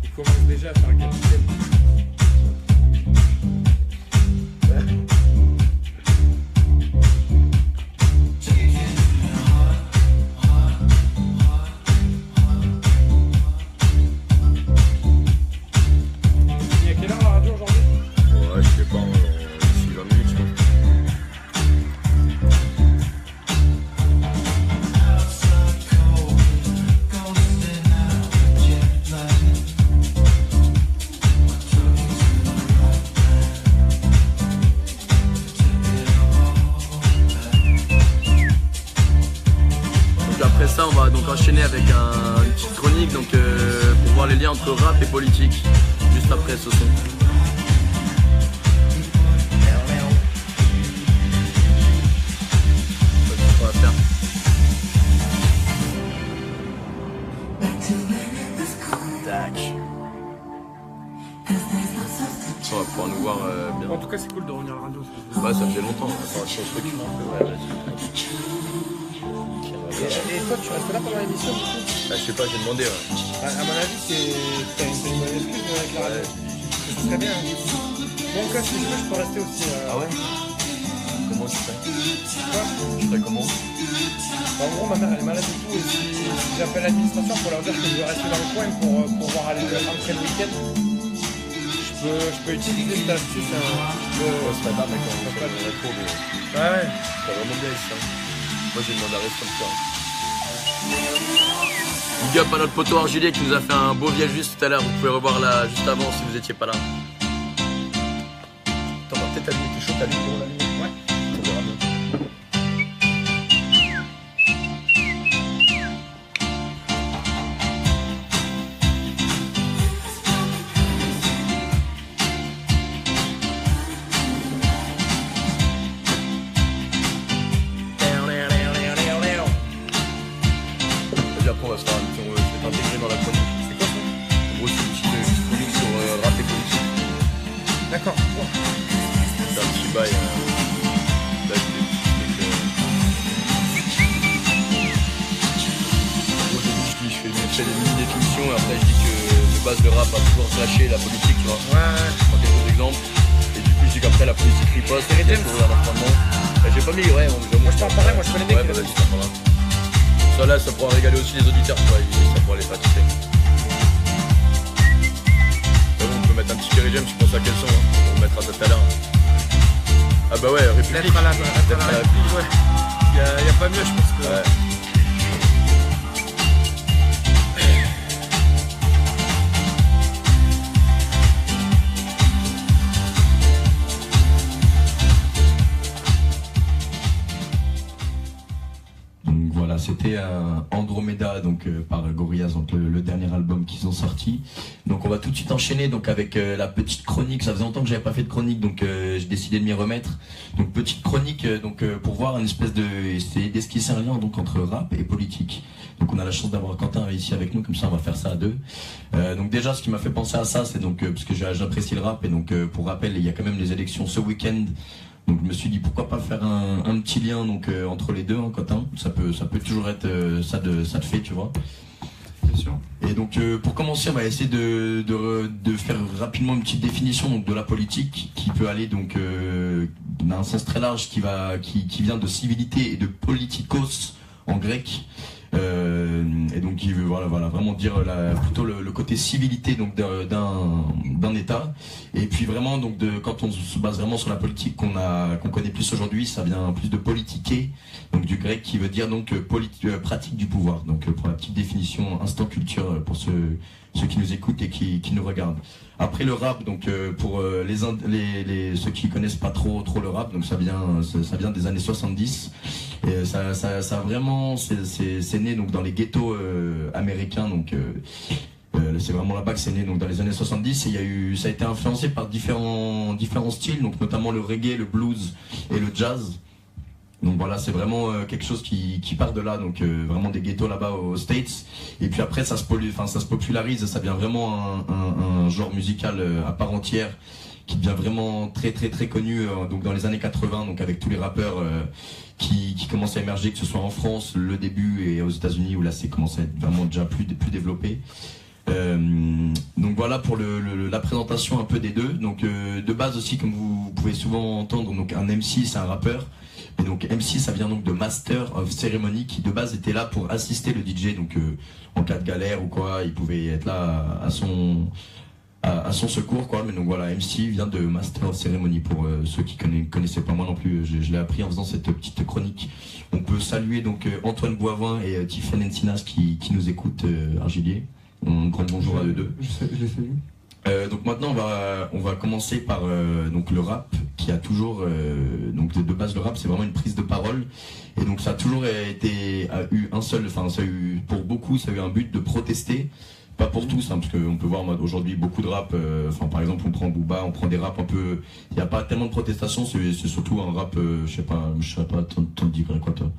Il commence déjà à faire le capitaine. Il y a quelle heure la radio aujourd'hui? Ouais, je sais pas, d'ici 20 minutes, je crois. Donc après ça, on va donc enchaîner avec une petite chronique donc, pour voir les liens entre rap et politique, juste après ce son. On va faire. Tac. On va pouvoir nous voir bien. En tout cas, c'est cool de revenir à la radio. Ouais, ça faisait longtemps. Ça va changer un peu. Ouais, vas-y. Et toi, tu restes là pendant l'émission du coup? Ah, je sais pas, j'ai demandé. Ouais. À mon avis, t'as une bonne excuse avec la radio. C'est très bien. Moi, en cas, si je veux, je peux rester aussi. Ah ouais? Comment tu fais? Quoi? Tu ferais comment? En gros, ma mère elle est malade et tout, et si j'appelle l'administration pour leur dire que je veux rester dans le coin pour pouvoir aller rentrer le week-end, je peux utiliser cette astuce. Ouais, c'est pas grave, mec, on va pas de rétro, mais Ouais. c'est vraiment bien ici. Hein. Moi, j'ai demandé à rester comme ça. Big up à notre poteau Argilier qui nous a fait un beau viage juste tout à l'heure. Vous pouvez revoir là juste avant si vous étiez pas là. Attends, on va peut-être allumer tes chauds, t'allumes pour l'allumer. Ouais. On verra bien. Vas-y, après on va se faire un petit, je vais t'intégrer dans la chronique. C'est quoi ça? En gros, c'est une petite chronique sur rap et politique. D'accord. C'est un petit bail. Là, je fais des petits trucs. En gros, je fais des mini-définitions et après je dis que de base le rap a toujours lâché la politique, tu vois. Ouais. Je prends quelques exemples. Et du coup, je dis qu'après la politique riposte, il y a toujours un affrontement. J'ai pas mis, ouais, Moi, je t'en parlais, moi, je connais bien. Ouais, bah vas-y, ça prendra. Ça là, ça pourra régaler aussi les auditeurs, tu vois, ça pourra les fatiguer. On peut mettre un petit Kerry James, tu penses à quel son hein? On mettra ça tout à l'heure. Ah bah ouais, République. D'être à la République, ouais. Y a pas mieux, je pense que. Ouais. Donc voilà, c'était Andromeda donc par Gorillaz, donc le dernier album qu'ils ont sorti. Donc on va tout de suite enchaîner donc avec la petite chronique. Ça faisait longtemps que j'avais pas fait de chronique, donc j'ai décidé de m'y remettre. Donc petite chronique donc pour voir une espèce de essayer d'esquisser un lien donc entre rap et politique. Donc on a la chance d'avoir Quentin ici avec nous, comme ça on va faire ça à deux. Donc déjà ce qui m'a fait penser à ça, c'est donc parce que j'apprécie le rap et donc pour rappel il y a quand même les élections ce week-end. Donc je me suis dit pourquoi pas faire un petit lien donc entre les deux, hein, Quentin. Ça peut toujours être ça te fait, tu vois. Bien sûr. Et donc pour commencer, on va essayer de faire rapidement une petite définition donc de la politique qui peut aller donc d'un sens très large qui vient de civilité et de politikos en grec. Et donc il veut voilà vraiment dire plutôt le côté civilité donc d'un État. Et puis vraiment donc quand on se base vraiment sur la politique qu'on connaît plus aujourd'hui, ça vient plus de politiquer, donc du grec qui veut dire donc pratique du pouvoir. Donc pour la petite définition, instant culture pour ceux qui nous écoutent et qui nous regardent. Après le rap, donc pour ceux qui connaissent pas trop le rap, donc ça vient des années 70. Et ça vraiment c'est né donc dans les ghettos américains, donc c'est vraiment là-bas que c'est né, donc dans les années 70. Et ça a été influencé par différents styles, donc notamment le reggae, le blues et le jazz. Donc voilà, c'est vraiment quelque chose qui part de là, donc vraiment des ghettos là-bas aux States. Et puis après ça se popularise, ça devient vraiment un genre musical à part entière qui devient vraiment très connu donc dans les années 80, donc avec tous les rappeurs qui commencent à émerger, que ce soit en France le début et aux États-Unis où là c'est commencé à être vraiment déjà plus développé. Donc voilà pour la présentation un peu des deux. Donc de base aussi, comme vous pouvez souvent entendre, donc un MC c'est un rappeur. Et donc MC ça vient donc de Master of Ceremony, qui de base était là pour assister le DJ, donc en cas de galère ou quoi, il pouvait être là à son secours quoi. Mais donc voilà, MC vient de Master of Ceremony pour ceux qui connaissaient pas, moi non plus, je l'ai appris en faisant cette petite chronique. On peut saluer donc Antoine Boivin et Tiffany Encinas qui nous écoutent, Argilier. Un grand bonjour à eux deux. Je les salue. Donc maintenant on va commencer par donc le rap, qui a toujours donc de base le rap c'est vraiment une prise de parole, et donc ça a toujours eu un seul, enfin ça a eu pour beaucoup ça a eu un but de protester, pas pour tous hein, parce qu'on peut voir aujourd'hui beaucoup de rap, par exemple on prend Booba, on prend des raps un peu, il n'y a pas tellement de protestation, c'est surtout un rap je sais pas t'en dirais quoi toi?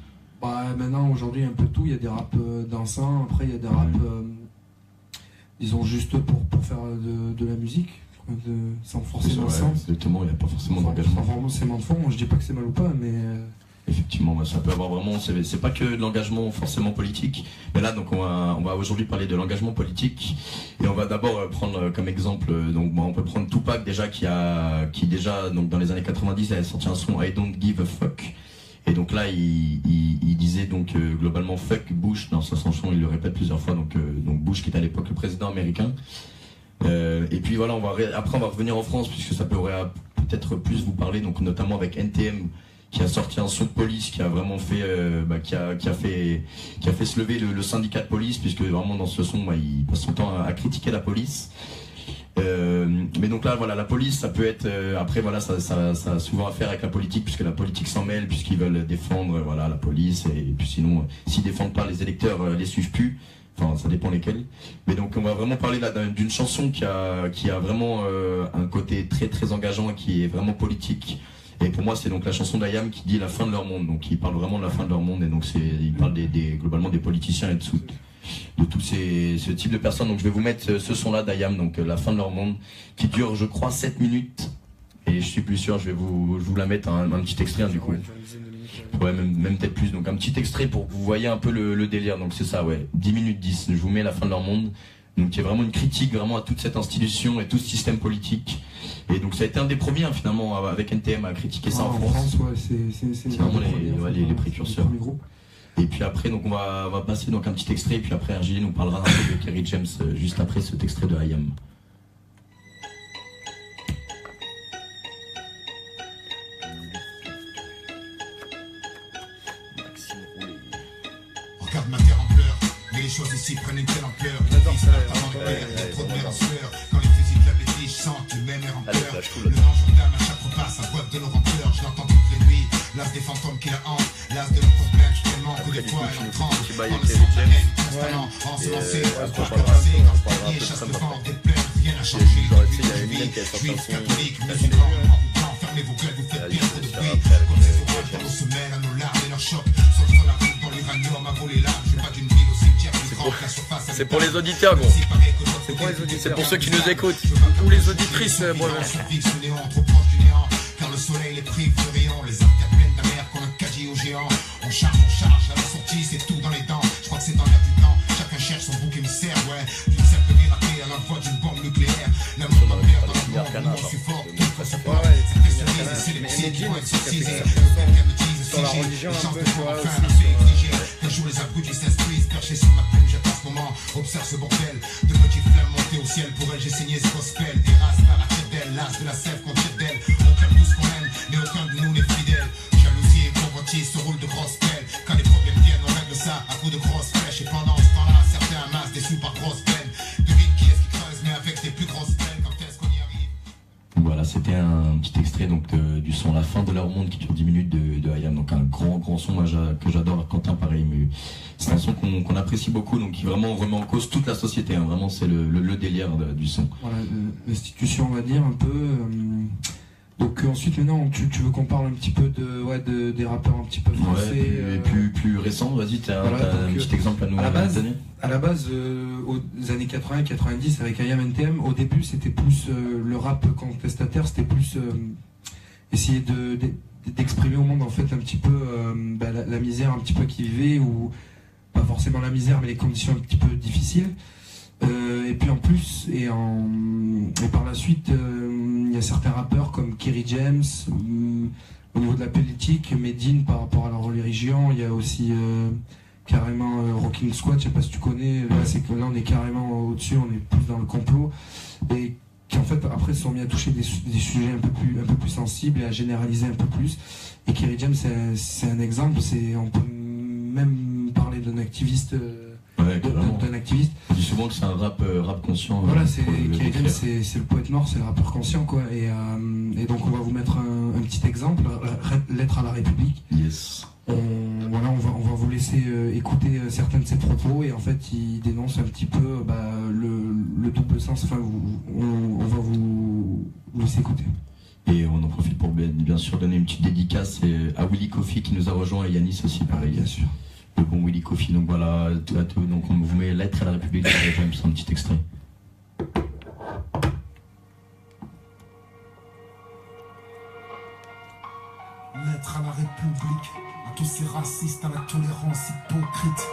Bah maintenant aujourd'hui un peu tout, il y a des raps dansants, après il y a des raps disons juste pour faire de la musique, sans forcément de sens. Exactement, il n'y a pas forcément d'engagement. Sans forcément de fond, je dis pas que c'est mal ou pas, mais... Effectivement, ça peut avoir vraiment, c'est pas que de l'engagement forcément politique, mais là donc on va aujourd'hui parler de l'engagement politique, et on va d'abord prendre comme exemple, donc on peut prendre Tupac déjà qui déjà donc dans les années 90 avait sorti un son I Don't Give a Fuck. Et donc là, il disait donc globalement fuck Bush dans sa chanson, il le répète plusieurs fois, donc Bush qui était à l'époque le président américain. Et puis voilà, après on va revenir en France puisque ça pourrait peut-être plus vous parler, donc notamment avec NTM qui a sorti un son de police qui a vraiment fait, qui a fait se lever le syndicat de police, puisque vraiment dans ce son, il passe son temps à critiquer la police. Mais donc là voilà, la police ça peut être après voilà, ça a souvent affaire avec la politique, puisque la politique s'en mêle, puisqu'ils veulent défendre voilà la police, et puis sinon s'ils défendent pas les électeurs, les suivent plus, enfin ça dépend lesquels. Mais donc on va vraiment parler là d'une chanson qui a vraiment un côté très engageant, qui est vraiment politique, et pour moi c'est donc la chanson d'IAM qui dit la fin de leur monde, donc il parle vraiment de la fin de leur monde, et donc il parle globalement des politiciens et de tous ce type de personnes. Donc je vais vous mettre ce son là d'IAM, donc la fin de leur monde, qui dure je crois 7 minutes, et je suis plus sûr, je vais vous la mettre un petit extrait du coup, ouais, même peut-être plus, donc un petit extrait pour que vous voyez un peu le délire. Donc c'est ça, ouais, 10 minutes 10, je vous mets la fin de leur monde, donc qui est vraiment une critique vraiment à toute cette institution et tout ce système politique. Et donc ça a été un des premiers finalement avec NTM à critiquer ça en France. Ouais, c'est vraiment les précurseurs. Et puis après, donc on va passer donc un petit extrait, et puis après Argile nous parlera un peu de Kerry James juste après cet extrait de IAM. Regarde ma terre en pleurs, mais les choses ici prennent une telle ampleur. J'adore ça. Trop de mère en sueur. Quand les fusils clapent les fiches, sentent une même en pleurs. Le ange d'âme à chaque repas, sa boîte de nos rampeurs. Je l'entends toutes les nuits, l'as des fantômes qui la hantent, l'as de nos problèmes, tellement que des fois elle en tremble. Dans le sang de la haine, constamment, ensemencé, croire que passé, gagner, chasse le vent, des pleurs, rien n'a changé. Juifs, catholiques, musulmans, fermez vos gueules, vous faites bien trop de bruit. Comme ces orages dans nos semelles, à nos larmes et leurs chocs. Sur le sol arrive dans l'uranium, à voler l'âme. Je vais pas d'une ville au cimetière, plus grand que la surface. C'est pour les auditeurs, gros. C'est pour les auditeurs. C'est pour ceux qui nous écoutent. Ou les auditrices, car le soleil les prive de rayons, les arcades pleines d'amers comme un caddie au géant. On charge, à la sortie, c'est tout dans les dents. Je crois que c'est dans l'air du temps, chacun cherche son bouc émissaire, ouais. D'une simple vie ratée à l'envoi d'une bombe nucléaire. L'amour de ma mère dans le monde, le monde supporte, tout quoi ça porte. C'est pressurisé, c'est les petits qui vont être sorcisés. Sur la religion un peu, tu vois, un jour les abrutis s'instruisent, perchés sur ma plume, j'attends observe ce bordel. De petites flammes montées au ciel, pour elle j'ai saigné ce gospel. Eras par la tête d'elle, l'as de la sève qu'on tire d'elle. On perd tout ce qu'on aime, mais aucun de nous n'est fidèle. Jalousie et convoitise se roulent de grosses pelles. Quand les problèmes viennent, on règle ça à coups de grosses flèches. Et pendant ce temps-là, certains amassent des sous par grosses peines. Devine qui est-ce qui creuse, mais avec des plus grosses peines. Quand est-ce qu'on y arrive? Voilà, c'était un petit extrait donc du son La fin de leur monde qui dure 10 minutes de IAM, donc un grand son moi, que j'adore. Quentin pareil, mais c'est un son qu'on apprécie beaucoup, donc qui vraiment remet en cause toute la société, hein. Vraiment c'est le délire du son. Voilà, l'institution on va dire un peu. Donc ensuite maintenant tu veux qu'on parle un petit peu des rappeurs un petit peu français. Ouais, et plus récent, vas-y, t'as un petit exemple à nous donner. À la base, aux années 80-90 avec IAM NTM, au début c'était plus le rap contestataire, c'était plus essayer d'exprimer au monde en fait un petit peu la misère un petit peu qu'ils vivaient, ou pas forcément la misère mais les conditions un petit peu difficiles. Et puis en plus et par la suite il y a certains rappeurs comme Kerry James au niveau de la politique, Medine par rapport à leur religion, il y a aussi carrément Rocking Squad, je sais pas si tu connais, là c'est que là on est carrément au-dessus, on est plus dans le complot, et qui en fait après se sont mis à toucher des sujets un peu plus sensibles et à généraliser un peu plus. Et Kerry James c'est un exemple, on peut même parler d'un activiste. D'un activiste. On dit souvent que c'est un rap conscient. Voilà, Kerry James c'est le poète noir, c'est le rappeur conscient quoi. Et donc on va vous mettre un petit exemple, Lettre à la République. Yes. On va vous laisser écouter certains de ses propos, et en fait il dénonce un petit peu le double sens. Enfin, on va vous laisser écouter. Et on en profite pour bien sûr donner une petite dédicace à Willy Kofi qui nous a rejoint, et Yanis aussi pareil. Bien sûr. Le bon Willy Kofi, donc voilà, à tout, donc on vous met Lettre à la République, c'est un petit extrait. Lettre à la République, à tous ces racistes, à la tolérance hypocrite,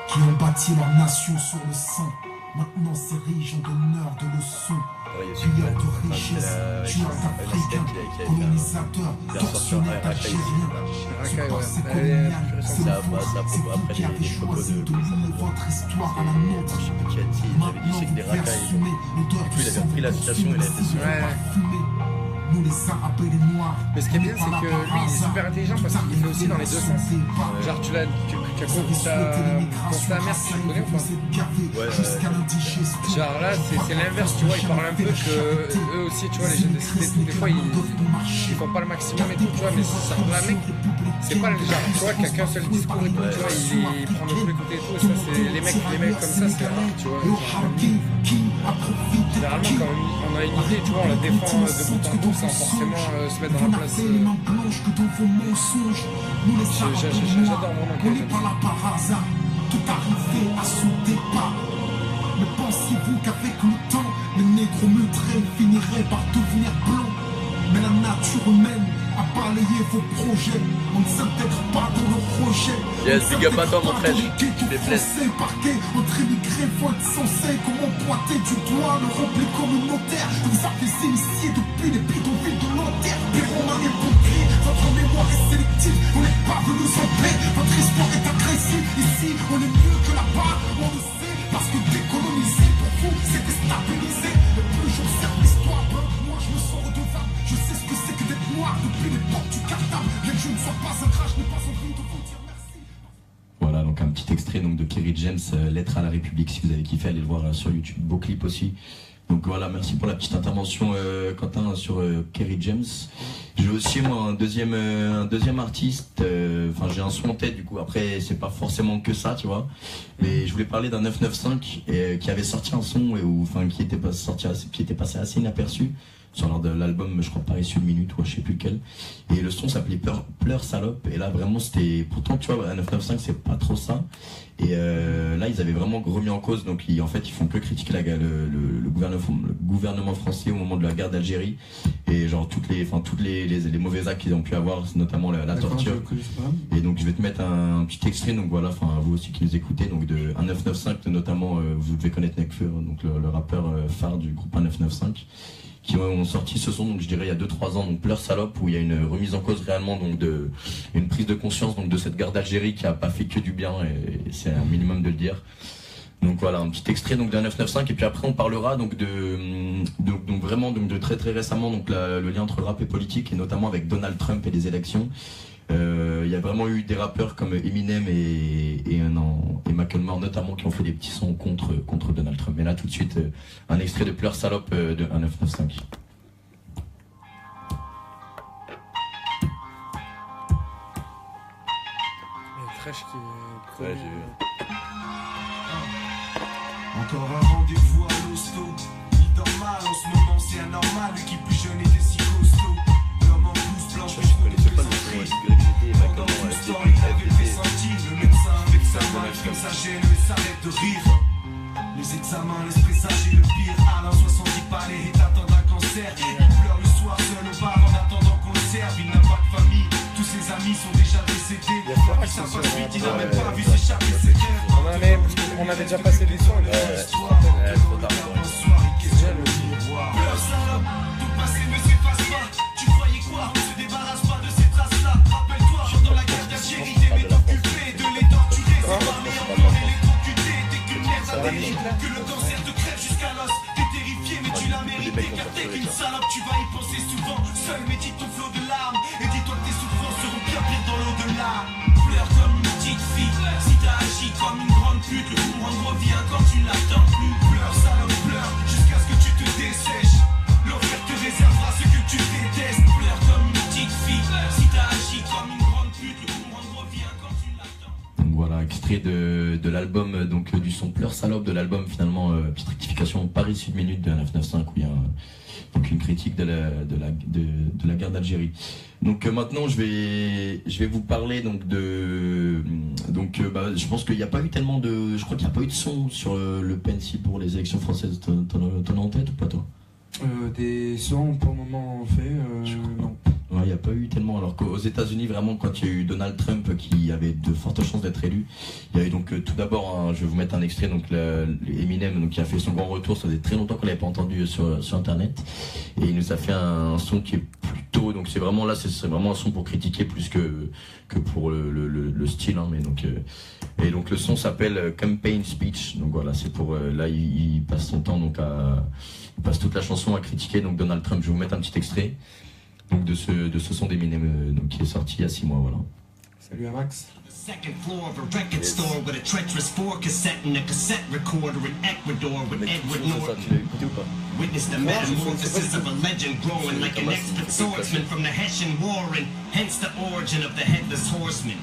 qui ont bâti leur nation sur le sang. Maintenant s'érigent en donneurs de leçons, pilleurs de richesses, tueurs d'Africains, colonisateurs, tortionnaires d'Algériens. Ce passé colonial, c'est le vôtre, c'est vous qui avez choisi de lier votre histoire à la nôtre. Maintenant vous devez assumer l'odeur du sang de votre civilisation parfumée. Nous les Arabes et les Noirs. Mais ce qui est bien, c'est que lui, il est super intelligent parce qu'il fait aussi dans les deux sens. Genre, tu as confié ta mère, tu le connais ou pas? Genre là, c'est l'inverse, tu vois, ils parlent un peu que eux aussi, tu vois, les jeunes de cité, tout, des fois, ils font pas le maximum et tout, tu vois, mais ça un mec, c'est pas le genre, tu vois, qui a qu'un seul discours et tout, tu vois, il prend le truc et tout, et ça, c'est les mecs comme ça, c'est rare, tu vois. Généralement, quand on a une idée, tu vois, on la défend de bout en bout sans forcément se mettre dans la place. J'adore vraiment on n'est pas là par hasard, tout arrivé à son départ. Mais pensez-vous qu'avec le temps, les négros mutrés finiraient par devenir blancs? Mais la nature humaine a balayé vos projets. On ne s'intègre pas dans nos projets. Yes, big up à toi mon frère. Les Français parqués entre immigrés vont être censés. Comment pointer du doigt le repli communautaire? Vous avez initié depuis les bidonvilles de Nanterre. Pyroman et pompiers, votre mémoire est sélective. On n'est pas venus en paix, votre histoire est agressive. Ici, on est mieux que là-bas, on le sait. Parce que décoloniser pour vous, c'est déstabiliser. Le plus j'observe l'histoire, moi je me sens redevable. Je sais ce que c'est que d'être noir depuis l'époque du cartable. Bien que je ne sois pas un crash, je n'ai pas envie de vous dire merci. Voilà, donc un petit extrait donc, de Kerry James, Lettre à la République. Si vous avez kiffé, allez le voir sur YouTube, beau clip aussi. Donc voilà, merci pour la petite intervention Quentin sur Kerry James. J'ai aussi moi un deuxième artiste, enfin j'ai un son en tête du coup, après c'est pas forcément que ça tu vois, mais je voulais parler d'un 995 qui avait sorti un son qui était passé assez inaperçu sur l'album, je crois Paris Sud Minute ou je sais plus lequel, et le son s'appelait Pleurs Salope, et là vraiment c'était, pourtant tu vois 995 c'est pas trop ça, et là ils avaient vraiment remis en cause, donc ils font que critiquer le gouvernement français au moment de la guerre d'Algérie, et genre toutes les mauvais actes qu'ils ont pu avoir, notamment la torture, et donc je vais te mettre un petit extrait, donc voilà, enfin vous aussi qui nous écoutez, donc de 1995 notamment, vous devez connaître Nekfeu, donc le rappeur phare du groupe 1995, qui ont sorti ce son, donc je dirais il y a 2-3 ans, donc Pleurs Salope, où il y a une remise en cause réellement, donc une prise de conscience donc de cette guerre d'Algérie qui a pas fait que du bien, et c'est un minimum de le dire. Donc voilà, un petit extrait donc d'un 995 et puis après on parlera donc vraiment de très très récemment donc le lien entre rap et politique et notamment avec Donald Trump et les élections. Il y a vraiment eu des rappeurs comme Eminem et Macklemore notamment qui ont fait des petits sons contre Donald Trump. Mais là tout de suite un extrait de Pleurs Salope de 1995. Fresh qui Ouais, j'ai vu. Encore un rendez-vous à l'hosto. Il dort mal en ce moment, c'est anormal. Lui qui plus jeune était si costaud. L'homme en blouse blanche, Je connaissais pas le son avec YGT et pendant Macklemore tout ce temps, avec il avait FDT. pressenti. Le médecin avec sa main comme sa gêne, mais s'arrête de rire. Les examens laissent présager le pire. Alain 70 palais est atteint d'un cancer. Il pleure le soir seul au bar en attendant qu'on le serve. Il n'a pas de famille, tous ses amis sont déjà décédés. Il y a Flora Puis qui ça sont passe sur vite, il la- n'a même pas vu s'échapper ses rêves. On avait déjà passé des sons. Trop tard. Pleure salope, ton passé ne s'efface pas. Tu croyais quoi? On se débarrasse pas de ces traces-là. Rappelle-toi, pendant la guerre d'Algérie, des métaux occupés, de les torturer, séparés en blanc, électrocutés. T'es qu'une merde à dérive, que le cancer te crève jusqu'à l'os. T'es terrifié, mais tu l'as mérité, car t'es qu'une salope. Tu vas y penser souvent, seul médite ton flot de larmes. Et dis-toi que tes souffrances seront bien pires dans l'au-delà. Pleure comme une petite fille, si t'as agi comme une grande pute, le courant revient quand tu l'attends plus. Pleure salope, pleure, jusqu'à ce que tu te dessèches. L'enfer te réservera ce que tu détestes. Pleure comme une petite fille, si t'as agi comme une grande pute, le courant revient quand tu l'attends. Donc voilà, extrait de l'album, donc du son Pleurs Salope de l'album finalement, petite rectification, Paris Sud Minute de 995 où il y a donc une critique de la guerre d'Algérie. Donc maintenant je vais vous parler donc je pense qu'il n'y a pas eu tellement de, je crois qu'il n'y a pas eu de son sur le Pensi pour les élections françaises. T'en as en tête ou pas toi? Des sons pour le moment fait, non. Ouais, il n'y a pas eu tellement, alors qu'aux États-Unis vraiment quand il y a eu Donald Trump qui avait de fortes chances d'être élu, il y a eu donc tout d'abord, je vais vous mettre un extrait, donc Eminem donc, qui a fait son grand retour, ça faisait très longtemps qu'on l'avait pas entendu sur internet, et il nous a fait un son qui est plutôt, donc c'est vraiment là, c'est vraiment un son pour critiquer plus que pour le style, hein, mais donc et donc le son s'appelle Campaign Speech, donc voilà, c'est pour là il passe son temps donc il passe toute la chanson à critiquer donc Donald Trump. Je vais vous mettre un petit extrait donc de ce son d'Eminem donc qui est sorti il y a 6 mois, voilà. Salut à Max. Second floor of a record store with a treacherous 4 cassette and a cassette recorder in Ecuador with Edward Ça, Norton. tu l'as écouté ou pas? Witness the metamorphosis of a legend growing like an expert swordsman from the Hessian war, and hence the origin of the headless horseman.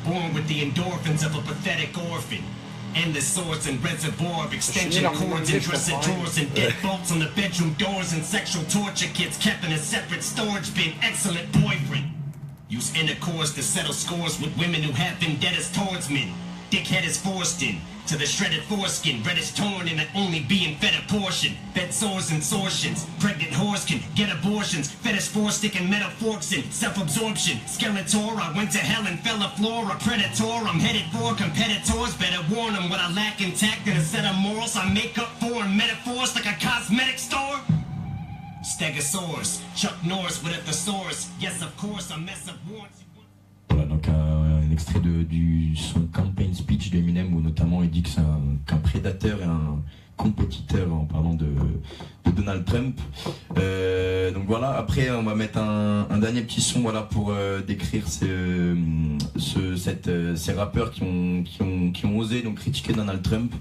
Born with the endorphins of a pathetic orphan. Endless swords and reservoir of extension cords and dresser drawers and deadbolts on the bedroom doors and sexual torture kits kept in a separate storage bin. Excellent boyfriend. Use intercourse to settle scores with women who have vendettas towards men. Dickhead is forced in to the shredded foreskin, reddish torn and only being fed a portion. Bed sores and sortions, pregnant whores can get abortions. Fetish four-stick and metal forks in self-absorption. Skeletor, I went to hell and fell a floor. A predator, I'm headed for competitors. Better warn them what I lack intact and a set of morals I make up for in metaphors like a cosmetic store. Stegosaurus, Chuck Norris with a thesaurus. Yes, of course, I mess up once. Voilà, donc un extrait du son Campaign Speech d'Eminem où notamment il dit que c'est qu'un prédateur et un compétiteur en parlant de Donald Trump. Donc voilà, après on va mettre un dernier petit son voilà, pour décrire ces rappeurs qui ont osé donc, critiquer Donald Trump.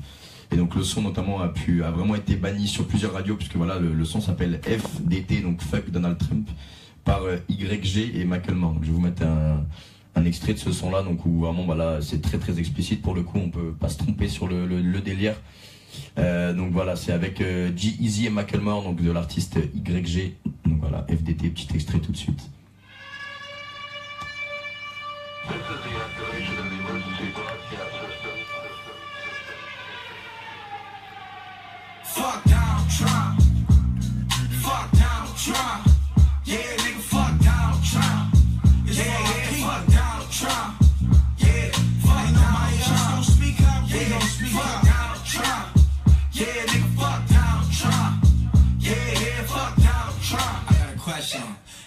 Et donc le son notamment a vraiment été banni sur plusieurs radios puisque voilà le son s'appelle FDT, donc Fuck Donald Trump, par YG et Macklemore. Donc je vais vous mettre un extrait de ce son là, donc où vraiment voilà, c'est très très explicite pour le coup, on peut pas se tromper sur le délire. Donc voilà, c'est avec G-Eazy et Macklemore, donc de l'artiste YG. Donc voilà, FDT, petit extrait tout de suite. Fuck Donald Trump. Fuck Donald Trump. Yeah, nigga, fuck Donald Trump. Yeah, fuck Donald Trump. Yeah, fuck Donald Trump. Speak up, we gon' speak up. Fuck Donald Trump. Yeah, nigga, fuck Donald Trump. Yeah, fuck Donald Trump. I got a question.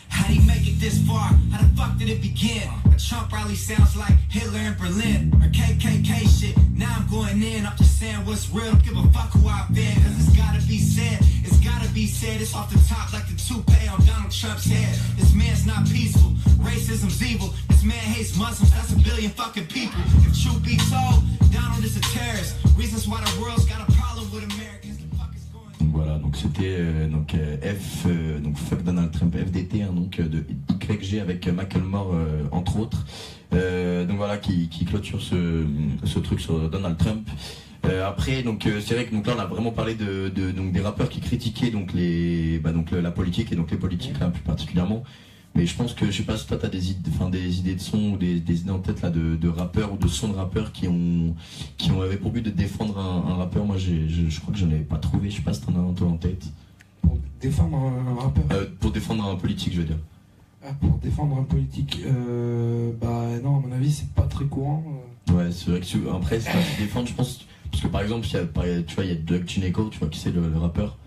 How'd he make it this far? How the fuck did it begin? A Trump rally sounds like Hitler in Berlin or KKK shit. Now I'm going in, I'm just saying. understand what's real, don't give a fuck who I've been. Cause it's gotta be said, it's gotta be said. It's off the top like the toupee on Donald Trump's head. This man's not peaceful, racism's evil. This man hates Muslims, that's a billion fucking people. If truth be told, Donald is a terrorist. Reasons why the world's got a problem with Americans. The fuck is going on? Donc voilà, donc c'était donc Fuck Donald Trump, FDT, hein, donc de YG avec Macklemore entre autres. Donc voilà, qui clôture ce truc sur Donald Trump. Après, donc c'est vrai que donc là on a vraiment parlé donc des rappeurs qui critiquaient donc la politique et donc les politiques là plus particulièrement. Mais je pense que je sais pas si toi t'as des idées de sons ou des idées en tête là de rappeurs ou de sons de rappeurs qui avaient pour but de défendre un rappeur. Moi je crois que je n'en avais pas trouvé. Je sais pas si t'en as un toi en tête. Pour défendre un rappeur. Pour défendre un politique, je veux dire. Ah, pour défendre un politique, bah non, à mon avis, c'est pas très courant. Ouais, c'est vrai que après, c'est pas se défendre, je pense. Parce que par exemple, tu vois, il y a Doug Gineco, tu vois, qui c'est le rappeur,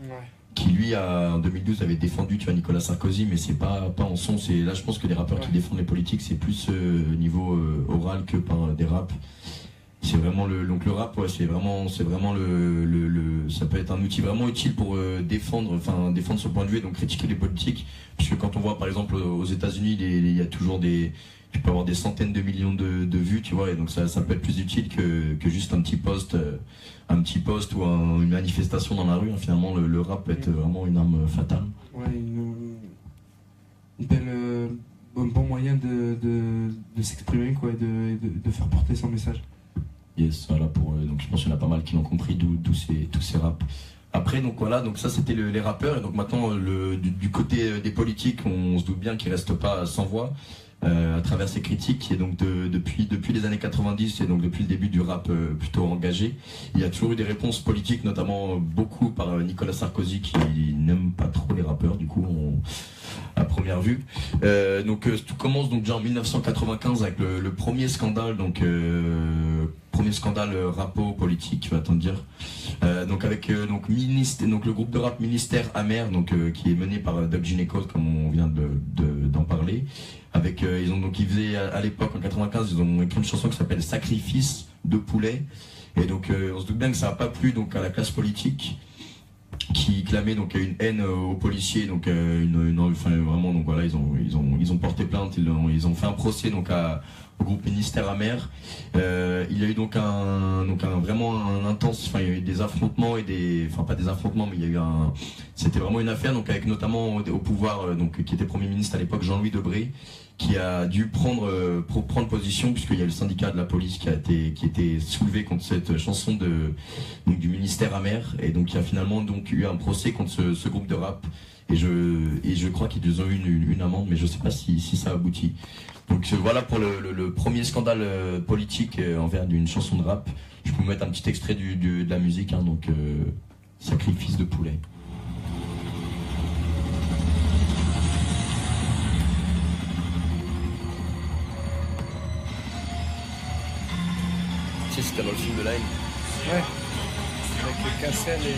qui lui, en 2012, avait défendu, tu vois, Nicolas Sarkozy, mais c'est pas en son. Là, je pense que les rappeurs qui défendent les politiques, c'est plus niveau oral que par des raps. C'est vraiment donc le rap, ouais, c'est vraiment ça peut être un outil vraiment utile pour défendre son point de vue et donc critiquer les politiques. Puisque quand on voit par exemple aux États-Unis, il y a toujours tu peux avoir des centaines de millions de vues, tu vois, et donc ça peut être plus utile que juste un petit post ou une manifestation dans la rue. Hein. Finalement, le rap peut être vraiment une arme fatale. Ouais, une belle, bon moyen de s'exprimer, quoi, et de faire porter son message. Yes, voilà, donc je pense qu'il y en a pas mal qui l'ont compris, tous ces raps. Après, donc voilà, donc ça c'était les rappeurs, et donc maintenant du côté des politiques, on se doute bien qu'ils restent pas sans voix à travers ces critiques, et donc depuis les années 90, et donc depuis le début du rap plutôt engagé, il y a toujours eu des réponses politiques, notamment beaucoup par Nicolas Sarkozy, qui n'aime pas trop les rappeurs, du coup, à première vue. Tout commence donc déjà en 1995 avec le premier scandale, rapo politique, tu vas t'en dire. Donc avec le groupe de rap Ministère Amer, qui est mené par Doug Gineco, comme on vient d'en parler. Avec ils faisaient à l'époque en 95, ils ont écrit une chanson qui s'appelle Sacrifice de poulet. Et donc on se doute bien que ça n'a pas plu donc à la classe politique, qui clamait donc une haine aux policiers, donc vraiment, donc voilà, ils ont porté plainte, ils ont fait un procès donc au groupe Ministère Amer. Il y a eu donc vraiment un intense, il y a eu des affrontements pas des affrontements, mais c'était vraiment une affaire, donc avec notamment au pouvoir qui était Premier ministre à l'époque, Jean-Louis Debré, qui a dû prendre position, puisqu'il y a le syndicat de la police qui était soulevé contre cette chanson du Ministère Amer, et donc il y a finalement eu un procès contre ce groupe de rap, et je crois qu'ils ont eu une amende, mais je sais pas si ça aboutit. Donc voilà pour le premier scandale politique envers d'une chanson de rap. Je peux vous mettre un petit extrait de la musique, hein, Sacrifice de poulet. Tu sais, c'était dans le film de Line. Ouais. Avec le Cassel et.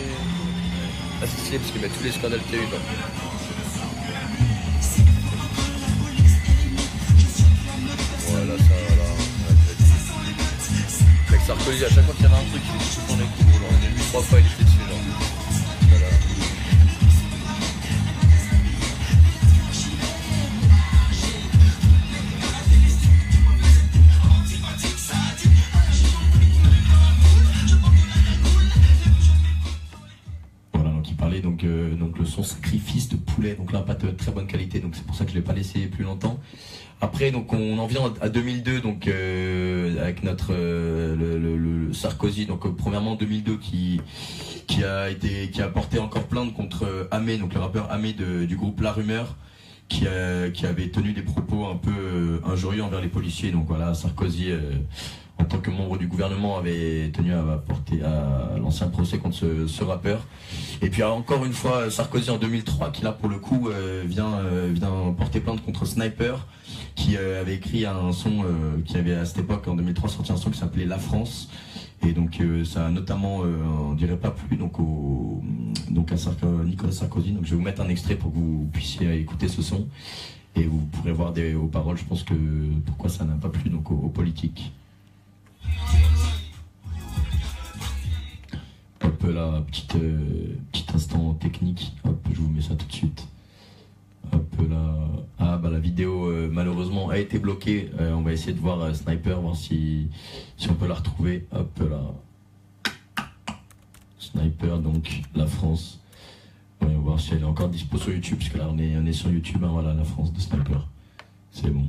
Ah, c'est stylé parce qu'il met tous les scandales qu'il y a eu. Voilà, ça, voilà. Avec Sarkozy, à chaque fois qu'il y avait un truc, il était tout en écoute. Genre, au début, 3 fois, il était dessus. Genre. Voilà. Donc le son Sacrifice de poulet, donc là pas de très bonne qualité, donc c'est pour ça que je l'ai pas laissé plus longtemps. Après donc on en vient à 2002, donc avec notre le Sarkozy, donc premièrement 2002 qui a porté encore plainte contre Amé, donc le rappeur Amé du groupe La Rumeur, qui avait tenu des propos un peu injurieux envers les policiers. Donc voilà, Sarkozy en tant que membre du gouvernement avait tenu à lancer un procès contre ce rappeur. Et puis encore une fois Sarkozy en 2003 qui là pour le coup vient porter plainte contre Sniper, qui avait écrit un son qui avait à cette époque en 2003 sorti un son qui s'appelait La France. Et donc ça a notamment, on dirait pas plu donc à Nicolas Sarkozy. Donc je vais vous mettre un extrait pour que vous puissiez écouter ce son et vous pourrez voir aux paroles, je pense que pourquoi ça n'a pas plu donc aux politiques. Hop là, petit instant technique. Hop, je vous mets ça tout de suite. Hop là. Ah bah la vidéo malheureusement a été bloquée. On va essayer de voir Sniper, voir si on peut la retrouver. Hop là. Sniper, donc la France. On va voir si elle est encore dispo sur YouTube, parce que là on est sur YouTube. Hein, voilà, la France de Sniper. C'est bon.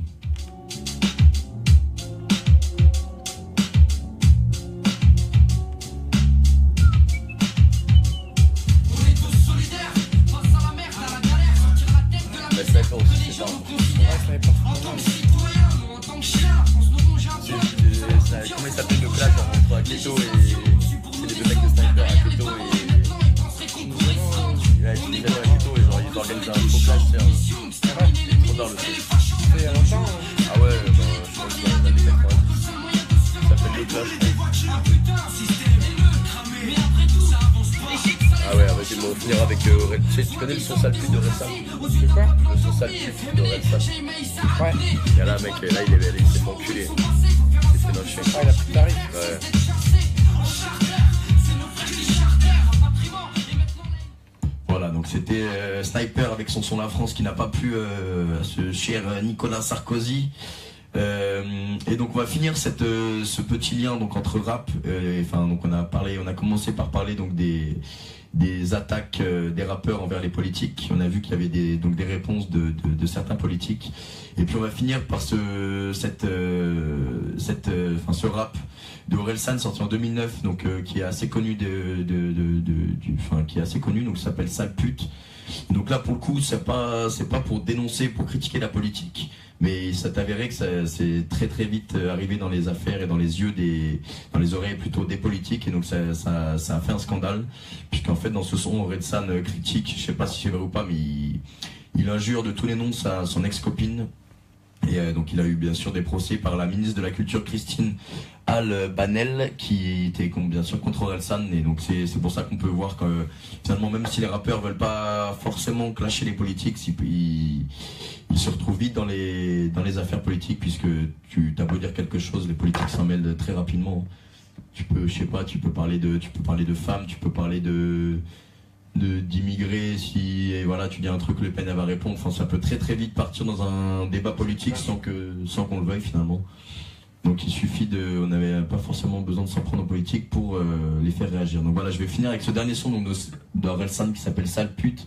Comment il s'appelle le clash entre Aketo et c'est les deux mecs de Sniper, Aketo et Aketo, et genre ils organisent un faux clash, c'est trop tard le truc. Il y a longtemps. Ah ouais, bah je pense que c'est dans les 90. Ça s'appelle le clash. Ah ouais, vas-y, on va finir avec tu connais le son sale pute de Relsan? C'est quoi? Le son sale pute de Relsan. Ouais. Et là, mec, là il s'est fait enculer. Il s'est fait notre chien. Ah, il a plus de tarif. Ouais. Voilà, donc c'était Sniper avec son son La France qui n'a pas plu à ce cher Nicolas Sarkozy. Et donc on va finir ce petit lien donc entre rap, donc on a commencé par parler donc des attaques des rappeurs envers les politiques. On a vu qu'il y avait des réponses de certains politiques. Et puis on va finir par ce rap de Orelsan sorti en 2009, donc qui est assez connu qui est assez connu, donc ça s'appelle Sale pute. Donc là pour le coup c'est pas pour dénoncer, pour critiquer la politique, mais ça t'avérait que c'est très très vite arrivé dans les affaires et dans les yeux dans les oreilles plutôt des politiques, et donc ça a fait un scandale, puisqu'en fait dans ce son Orelsan critique, je sais pas si c'est vrai ou pas, mais il injure de tous les noms son ex-copine. Et donc il a eu bien sûr des procès par la ministre de la Culture Christine Al-Banel, qui était bien sûr contre Orelsan. Et donc c'est pour ça qu'on peut voir que finalement, même si les rappeurs veulent pas forcément clasher les politiques, ils se retrouvent vite dans les affaires politiques, puisque tu as beau dire quelque chose, les politiques s'en mêlent très rapidement. Tu peux parler de femmes, tu peux parler d'immigrés, si voilà tu dis un truc, Le Pen va répondre. Enfin, ça peut très très vite partir dans un débat politique sans qu'on le veuille finalement. Donc il suffit on n'avait pas forcément besoin de s'en prendre aux politiques pour les faire réagir. Donc voilà, je vais finir avec ce dernier son d'Orelsan qui s'appelle Sale pute.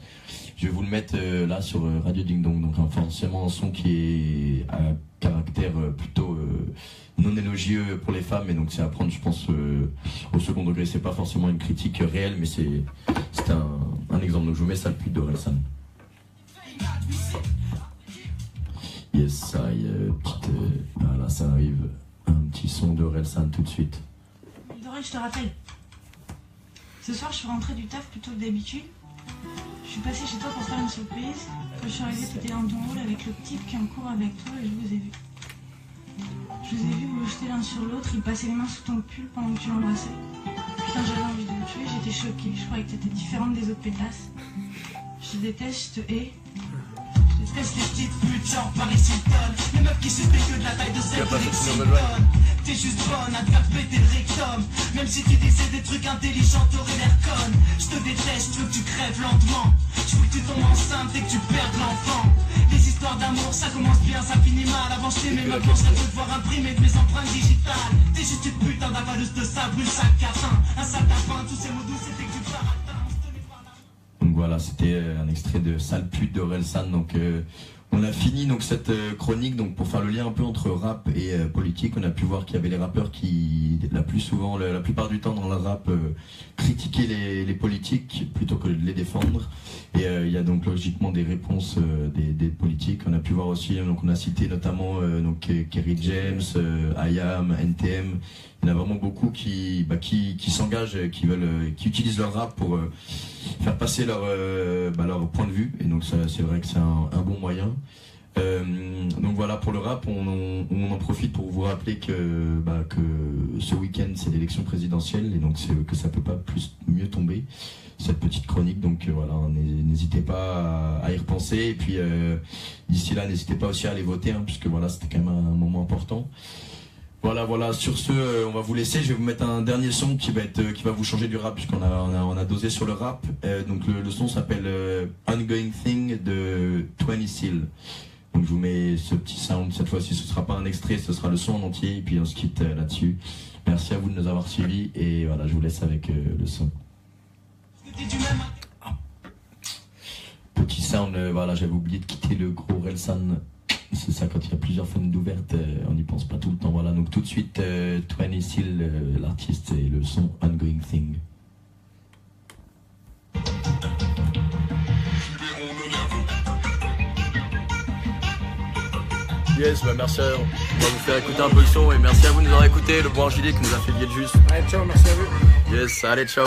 Je vais vous le mettre là sur Radio Ding Dong. Donc forcément un son qui est à caractère plutôt non élogieux pour les femmes, et donc c'est à prendre, je pense, au second degré. C'est pas forcément une critique réelle, mais c'est un exemple. Donc je vous mets Sale pute d'Orelsan. Yes, ça y est, voilà, ça arrive. Un petit son d'Orelsan tout de suite. Dorel, je te rappelle. Ce soir, je suis rentrée du taf plus tôt que d'habitude. Je suis passée chez toi pour faire une surprise. Quand je suis arrivée, t'étais dans ton hall avec le type qui est en cours avec toi, et je vous ai vu. Je vous ai vu vous jeter l'un sur l'autre, il passait les mains sous ton pull pendant que tu l'embrassais. Putain, j'avais envie de le tuer, j'étais choquée. Je croyais que t'étais différente des autres pétasses. Je te déteste, je te hais. Je déteste les petites putes genre Paris Hilton. Les meufs qui se payent que de la taille de celle de Lexington. T'es juste bonne à te faire péter le rectum. Même si tu disais des trucs intelligents, t'aurais l'air conne. Je te déteste, je veux que tu crèves lentement. Je veux que tu tombes enceinte et que tu perdes l'enfant. Les histoires d'amour, ça commence bien, ça finit mal. Avant je t'aimais, maintenant je rêve de devoir imprimer de mes empreintes digitales. T'es juste une putain d'avaleuse de sable, une sac catin. Un sac à pain, tous ces mots doux, c'était que du baratin. Donc voilà, c'était un extrait de Sale pute d'Orelsan. Donc on a fini donc cette chronique donc pour faire le lien un peu entre rap et politique. On a pu voir qu'il y avait les rappeurs qui la plupart du temps dans le rap critiquaient les politiques plutôt que de les défendre. Et il y a donc logiquement des réponses des politiques. On a pu voir aussi, donc on a cité notamment Kerry James, IAM, NTM. Il y en a vraiment beaucoup qui s'engagent, qui utilisent leur rap pour faire passer leur point de vue. Et donc c'est vrai que c'est un bon moyen. Donc voilà, pour le rap, on en profite pour vous rappeler que ce week-end c'est l'élection présidentielle, et donc que ça peut pas mieux tomber, cette petite chronique. Donc voilà, n'hésitez pas à y repenser, et puis d'ici là n'hésitez pas aussi à aller voter, puisque voilà, c'était quand même un moment important. Voilà, sur ce, on va vous laisser. Je vais vous mettre un dernier son qui va vous changer du rap, puisqu'on a dosé sur le rap. Donc le son s'appelle Ongoing Thing de 20 Seal. Donc je vous mets ce petit sound. Cette fois-ci, ce sera pas un extrait, ce sera le son en entier, et puis on se quitte là-dessus. Merci à vous de nous avoir suivis, et voilà, je vous laisse avec le son. Petit sound, voilà, j'avais oublié de quitter le gros Relsan. C'est ça, quand il y a plusieurs fenêtres d'ouvertes, on n'y pense pas tout le temps. Voilà, donc tout de suite, 20 Seal, l'artiste, et le son Ongoing Thing. Yes, bah merci, on va vous faire écouter un peu le son, et merci à vous de nous avoir écouté, le bon Gilet qui nous a fait le juste. Allez, ciao, merci à vous. Yes, allez, ciao.